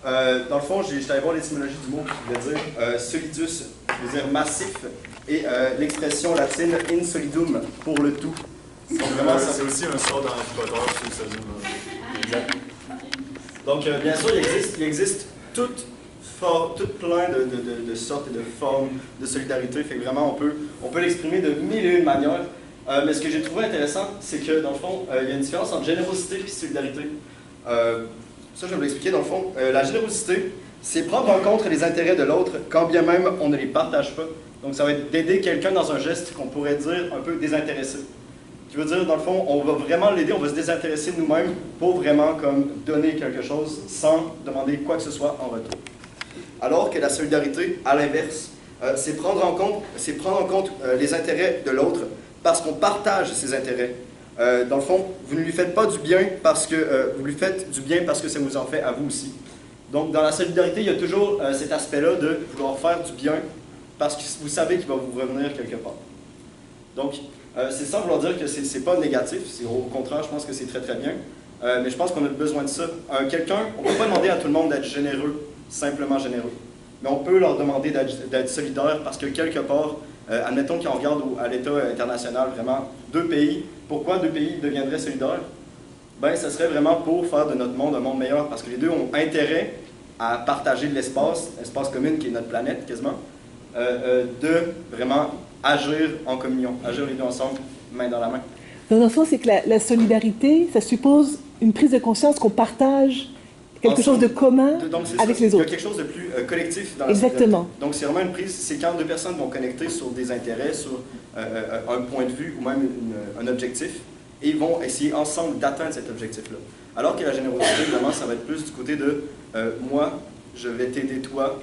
S2: Dans le fond, j'étais allé voir l'étymologie du mot qui voulait dire solidus, qui veut dire massif, et l'expression latine in solidum, pour le tout.
S9: C'est aussi un sort dans Harry Potter, c'est ça.
S2: Exact. Donc, bien sûr, il existe tout plein de sortes et de formes de solidarité. Fait que vraiment, on peut l'exprimer de mille et une manières. Mais ce que j'ai trouvé intéressant, c'est que, dans le fond, il y a une différence entre générosité et solidarité. Ça, je vais vous l'expliquer. Dans le fond, la générosité, c'est prendre en compte les intérêts de l'autre, quand bien même on ne les partage pas. Donc, ça va être d'aider quelqu'un dans un geste qu'on pourrait dire un peu désintéressé. Qui veut dire, dans le fond, on va vraiment l'aider, on va se désintéresser de nous-mêmes pour vraiment comme donner quelque chose sans demander quoi que ce soit en retour. Alors que la solidarité, à l'inverse, c'est prendre en compte les intérêts de l'autre parce qu'on partage ses intérêts. Dans le fond, vous ne lui faites pas du bien parce que vous lui faites du bien parce que ça vous en fait à vous aussi. Donc, dans la solidarité, il y a toujours cet aspect-là de vouloir faire du bien parce que vous savez qu'il va vous revenir quelque part. Donc, c'est sans vouloir dire que c'est pas négatif, au contraire, je pense que c'est très très bien. Mais je pense qu'on a besoin de ça. On ne peut pas demander à tout le monde d'être généreux, simplement généreux. Mais on peut leur demander d'être solidaires parce que quelque part, admettons qu'on regarde à l'état international, vraiment, 2 pays. Pourquoi 2 pays deviendraient solidaires? Ben, ce serait vraiment pour faire de notre monde un monde meilleur parce que les deux ont intérêt à partager de l'espace commun qui est notre planète quasiment, de vraiment agir en communion, agir les deux ensemble, main dans la main.
S5: Dans le fond, c'est que la solidarité, ça suppose une prise de conscience qu'on partage quelque chose de commun avec les autres.
S2: Il y a quelque chose de plus collectif dans
S5: Exactement.
S2: la donc c'est vraiment une prise, c'est quand 2 personnes vont connecter sur des intérêts, sur un point de vue ou même un objectif, et ils vont essayer ensemble d'atteindre cet objectif-là. Alors que la générosité, vraiment, ça va être plus du côté de moi, je vais t'aider toi,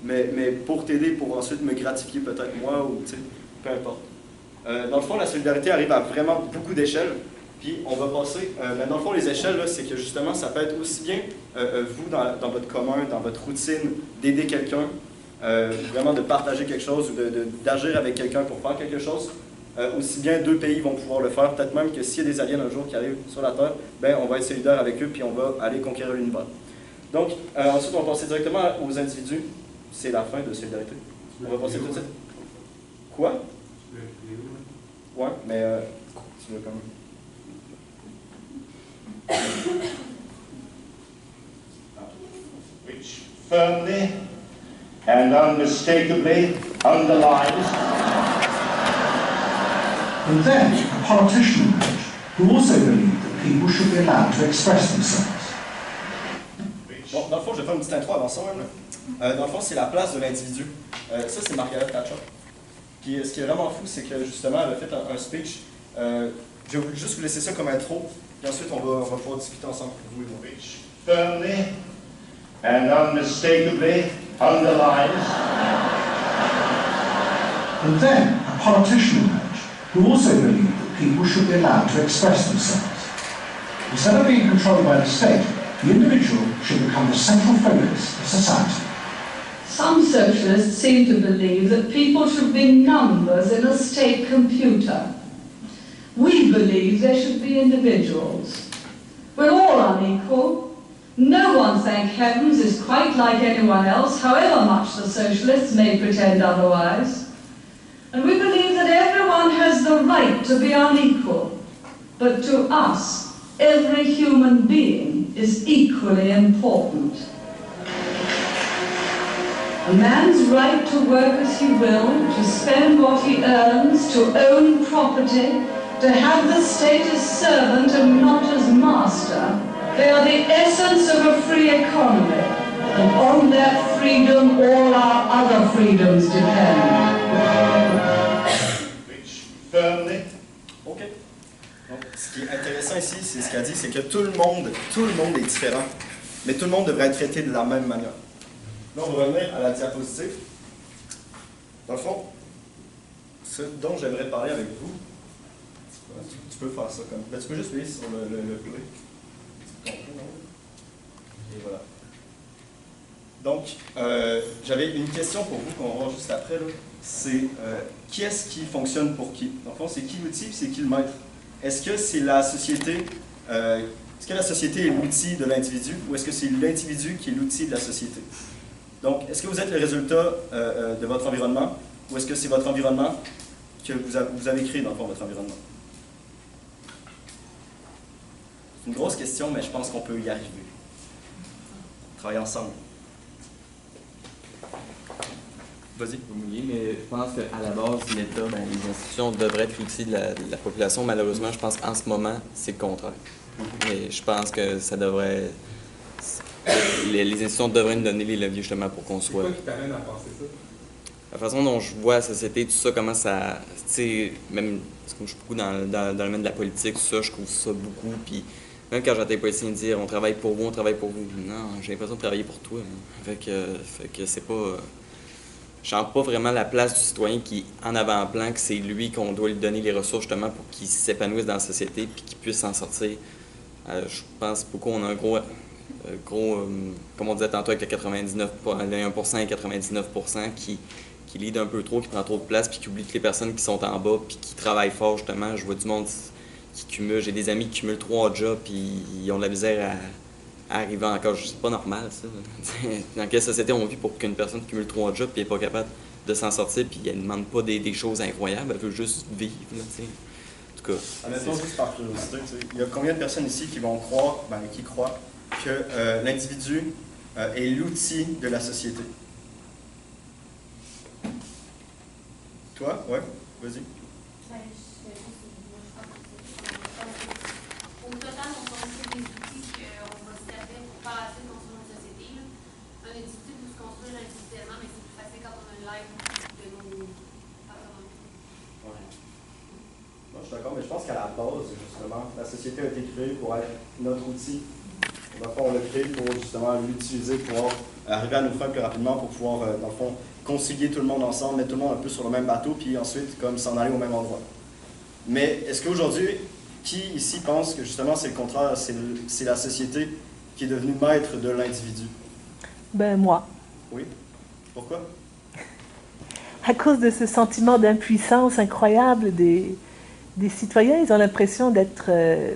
S2: mais pour t'aider, pour ensuite me gratifier peut-être moi, ou tu sais, peu importe. Dans le fond, la solidarité arrive à vraiment beaucoup d'échelles. Puis on va passer, dans le fond, les échelles, c'est que justement, ça peut être aussi bien vous, dans votre commun, dans votre routine, d'aider quelqu'un, vraiment de partager quelque chose, ou d'agir avec quelqu'un pour faire quelque chose. Aussi bien 2 pays vont pouvoir le faire. Peut-être même que s'il y a des aliens un jour qui arrivent sur la Terre, ben, on va être solidaires avec eux, puis on va aller conquérir l'univers. Donc, ensuite, on va passer directement aux individus. C'est la fin de solidarité. On va passer tout de suite. Quoi? Ouais, mais tu veux quand même.
S12: Which firmly and unmistakably underlines. And then a politician emerged who also believed that people should be allowed to express themselves.
S2: Bon, dans le fond, je vais faire une petite intro avant ça même. Dans le fond, c'est la place de l'individu. Ça, c'est Margaret Thatcher. Puis, ce qui est vraiment fou, c'est que justement, elle a fait un speech. Je vais juste vous laisser ça comme intro. Puis ensuite, on va pouvoir discuter ensemble.
S12: Which firmly and unmistakably underlines. And then a politician emerged who also believed that people should be allowed to express themselves. Instead of being controlled by the state, the individual should become the central focus of society.
S16: Some socialists seem to believe that people should be numbers in a state computer. We believe there should be individuals. We're all unequal. No one, thank heavens, is quite like anyone else, however much the socialists may pretend otherwise. And we believe that everyone has the right to be unequal. But to us, every human being is equally important. A man's right to work as he will, to spend what he earns, to own property, to have the state as servant and not as master, they are the essence of a free economy. And on that freedom, all our other freedoms depend.
S2: Firmly. OK. Donc, ce qui est intéressant ici, c'est ce qu'elle dit, c'est que tout le monde est différent. Mais tout le monde devrait être traité de la même manière. Là, on va revenir à la diapositive. Dans le fond, ce dont j'aimerais parler avec vous, tu peux faire ça comme. Ben, tu peux juste payer sur le play. Et voilà. Donc, j'avais une question pour vous qu'on va voir juste après. C'est qui est-ce qui fonctionne pour qui? En fond, c'est qui l'outil et c'est qui le maître? Est-ce que c'est la société, est-ce que la société est l'outil de l'individu ou est-ce que c'est l'individu qui est l'outil de la société? Donc, est-ce que vous êtes le résultat de votre environnement ou est-ce que c'est votre environnement que vous avez créé dans le fond, votre environnement? C'est une grosse question, mais je pense qu'on peut y arriver. Travailler ensemble. Vas-y.
S10: Oui, mais je pense qu'à la base, l'État, ben, les institutions devraient être l'outil de la population. Malheureusement, je pense qu'en ce moment, c'est le contraire. Et je pense que ça devrait... Les institutions devraient nous donner les leviers justement pour qu'on soit...
S1: C'est quoi qui t'amène à penser ça?
S10: La façon dont je vois la société, tout ça, comment ça... Tu sais, même, parce que je suis beaucoup dans le domaine de la politique, tout ça, je trouve ça beaucoup. Puis même quand j'entends les politiciens dire « on travaille pour vous, on travaille pour vous », non, j'ai l'impression de travailler pour toi. Fait que c'est pas... Je sens pas vraiment la place du citoyen qui est en avant-plan, que c'est lui qu'on doit lui donner les ressources justement pour qu'il s'épanouisse dans la société puis qu'il puisse s'en sortir. Je pense beaucoup, on a un gros comme on disait tantôt avec le 99%, les 1% et 99% qui lead un peu trop, qui prend trop de place puis qui oublie toutes les personnes qui sont en bas puis qui travaillent fort justement. Je vois du monde qui cumule, j'ai des amis qui cumulent 3 jobs puis ils ont de la misère à arriver encore, c'est pas normal ça. Dans quelle société on vit pour qu'une personne cumule 3 jobs et n'est pas capable de s'en sortir puis elle ne demande pas des choses incroyables, elle veut juste vivre. Là, en tout cas.
S2: Admettons juste par curiosité, il y a combien de personnes ici qui vont croire, qui croient que l'individu est l'outil de la société? Toi? Ouais? Vas-y.
S15: Au total, on pense que des outils qu'on va se servir pour par la suite construire une société. Un individu peut se construire individuellement, mais c'est plus facile quand on a l'aide de nos partenaires.
S2: Ouais. Moi, je suis d'accord, mais je pense qu'à la base, justement, la société a été créée pour être notre outil. Dans le fond, on l'a créé pour justement l'utiliser, pour arriver à nos fins plus rapidement, pour pouvoir, dans le fond, concilier tout le monde ensemble, mettre tout le monde un peu sur le même bateau, puis ensuite, comme s'en aller au même endroit. Mais est-ce qu'aujourd'hui, qui ici pense que justement c'est le contraire, c'est la société qui est devenue maître de l'individu?
S5: Ben moi.
S2: Oui. Pourquoi?
S5: À cause de ce sentiment d'impuissance incroyable des citoyens, ils ont l'impression d'être, de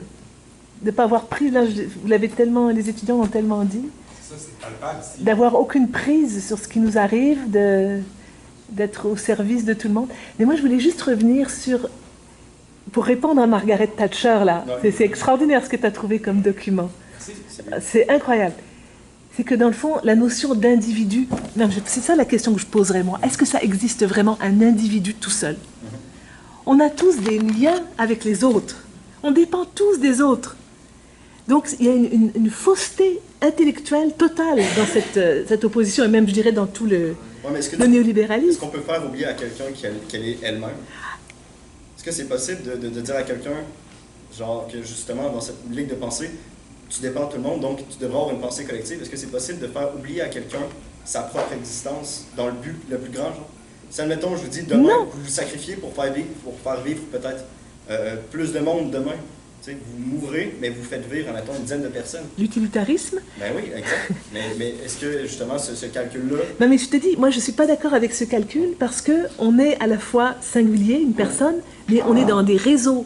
S5: ne pas avoir pris, là, vous l'avez tellement, les étudiants l'ont tellement dit,
S1: ça, c'est palpable ici.
S5: D'avoir aucune prise sur ce qui nous arrive, d'être au service de tout le monde. Mais moi, je voulais juste revenir sur, pour répondre à Margaret Thatcher, là, c'est extraordinaire ce que tu as trouvé comme document. C'est incroyable. C'est que dans le fond, la notion d'individu, c'est ça la question que je poserais moi. Est-ce que ça existe vraiment un individu tout seul? On a tous des liens avec les autres. On dépend tous des autres. Donc il y a une fausseté intellectuelle totale dans cette opposition, et même, je dirais, dans tout le néolibéralisme.
S2: Est-ce qu'on peut faire oublier à quelqu'un qu'elle est elle-même? Est-ce que c'est possible de dire à quelqu'un, genre, que justement, dans cette ligne de pensée, tu dépends de tout le monde, donc tu devrais avoir une pensée collective? Est-ce que c'est possible de faire oublier à quelqu'un sa propre existence dans le but le plus grand, genre? Si, admettons, je vous dis, demain, vous vous sacrifiez pour faire vivre peut-être plus de monde demain. Tu sais, vous mourrez, mais vous faites vivre, admettons, une dizaine de personnes.
S5: L'utilitarisme?
S2: Ben oui, exact. mais est-ce que, justement, ce calcul-là...
S5: Non, mais je te dis, moi, je ne suis pas d'accord avec ce calcul parce qu'on est à la fois singulier, une personne, mais on est dans des réseaux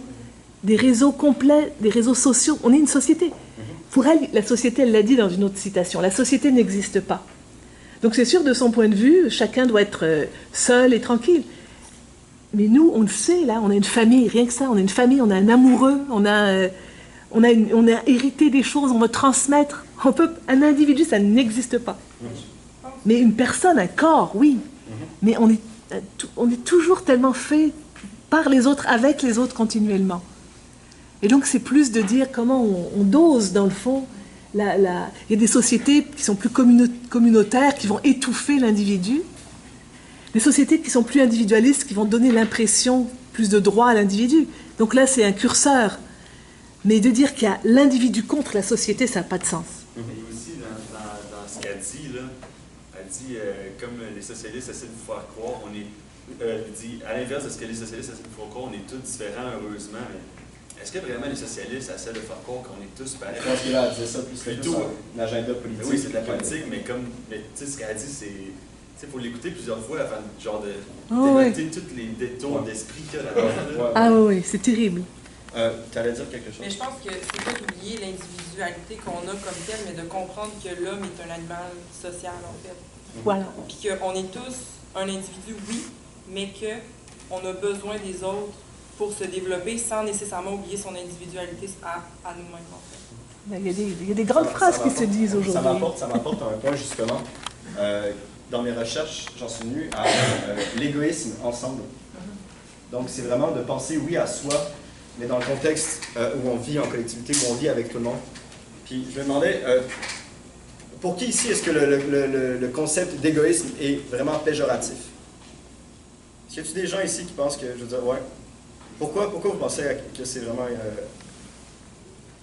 S5: complets, des réseaux sociaux. On est une société. Pour elle, la société, elle l'a dit dans une autre citation, la société n'existe pas. Donc c'est sûr, de son point de vue, chacun doit être seul et tranquille. Mais nous, on le sait, là, on a une famille, rien que ça, on a une famille, on a un amoureux, on a hérité des choses, on veut transmettre. Un individu, ça n'existe pas. Mais une personne, un corps, oui. Mais on est toujours tellement fait par les autres, avec les autres continuellement. Et donc c'est plus de dire comment on dose, dans le fond. Il y a des sociétés qui sont plus communautaires, qui vont étouffer l'individu. Des sociétés qui sont plus individualistes, qui vont donner l'impression plus de droit à l'individu. Donc là, c'est un curseur. Mais de dire qu'il y a l'individu contre la société, ça n'a pas de sens.
S9: Et aussi, dans ce qu'elle dit, là, elle dit, comme les socialistes essaient de vous faire croire, on est, dit, à l'inverse de ce que les socialistes essaient de vous faire croire, on est tous différents, heureusement, mais est-ce que vraiment les socialistes essaient de faire croire qu'on est tous pareils?
S2: Je pense qu'il a dit ça plus
S9: Plutôt,
S2: un agenda politique.
S9: Oui, c'est de la politique, mais comme, tu sais, ce qu'elle a dit, c'est, tu sais, faut l'écouter plusieurs fois afin de, genre, de dénoter tous les détours d'esprit qu'il y a là-dedans.
S5: Ah oui, c'est terrible.
S9: Tu allais dire quelque chose?
S14: Mais je pense que c'est pas d'oublier l'individualité qu'on a comme telle, mais de comprendre que l'homme est un animal social, en fait.
S5: Voilà.
S14: Puis qu'on est tous un individu, oui, mais qu'on a besoin des autres pour se développer sans nécessairement oublier son individualité à nous-mêmes, en fait.
S5: Il y a des grandes phrases qui se disent aujourd'hui.
S2: Ça m'apporte un point, justement. Dans mes recherches, j'en suis venu à l'égoïsme ensemble. Donc, c'est vraiment de penser, oui, à soi, mais dans le contexte où on vit en collectivité, où on vit avec tout le monde. Puis, je me demandais, pour qui ici est-ce que le concept d'égoïsme est vraiment péjoratif? Est-ce qu'il y a des gens ici qui pensent que, je veux dire, ouais, pourquoi vous pensez que c'est vraiment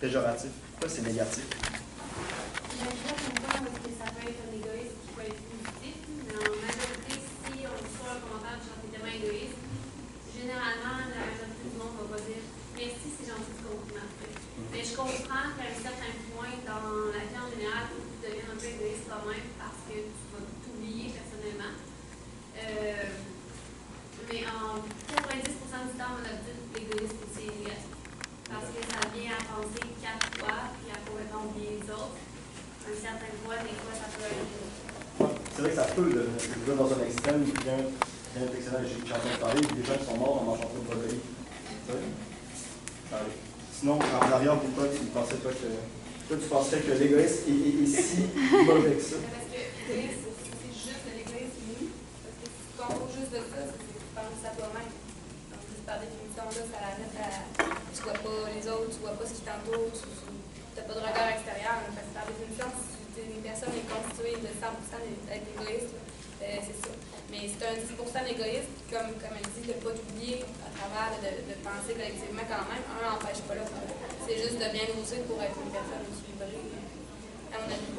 S2: péjoratif? Pourquoi c'est négatif?
S15: Je comprends parce que ça peut être un égoïsme qui peut être positif, mais en majorité, si on reçoit un commentaire du genre t'es tellement égoïste, généralement, la majorité du monde va pas dire merci, c'est gentil ce compliment. Mais je comprends qu'à un certain point, dans la vie en général, tu deviens un peu égoïste toi-même parce que tu vas t'oublier personnellement. Mais en 90% du temps, on a dit l'égoïsme, c'est négatif. Parce que ça vient à penser qu'à toi, puis à complètement oublier les autres. À un certain point, des fois, ça peut être.
S2: C'est vrai que ça peut, je vais dans un extrême bien excellent. J'ai entendu parler, il y a des gens qui sont morts en mangeant trop de brocolis. Sinon, en arrière, pourquoi tu pensais toi tu penserais que l'égoïsme est si mauvais que ça?
S7: Parce que l'égoïsme, c'est juste de l'égoïsme, oui. Parce que si tu comptes juste de ça, c'est que tu penses à toi-même. Donc, par définition, là, ça l'arrête à. Tu vois pas les autres, tu vois pas ce qui t'entoure, tu n'as pas de regard extérieur. Parce que par définition, si une personne est constituée de 100% d'être égoïste, c'est ça. Mais c'est un 10% d'égoïsme, comme elle dit, de ne pas t'oublier à travers, de penser collectivement quand même. Un n'empêche pas l'autre. C'est juste de bien oser pour être une personne équilibrée, à mon avis.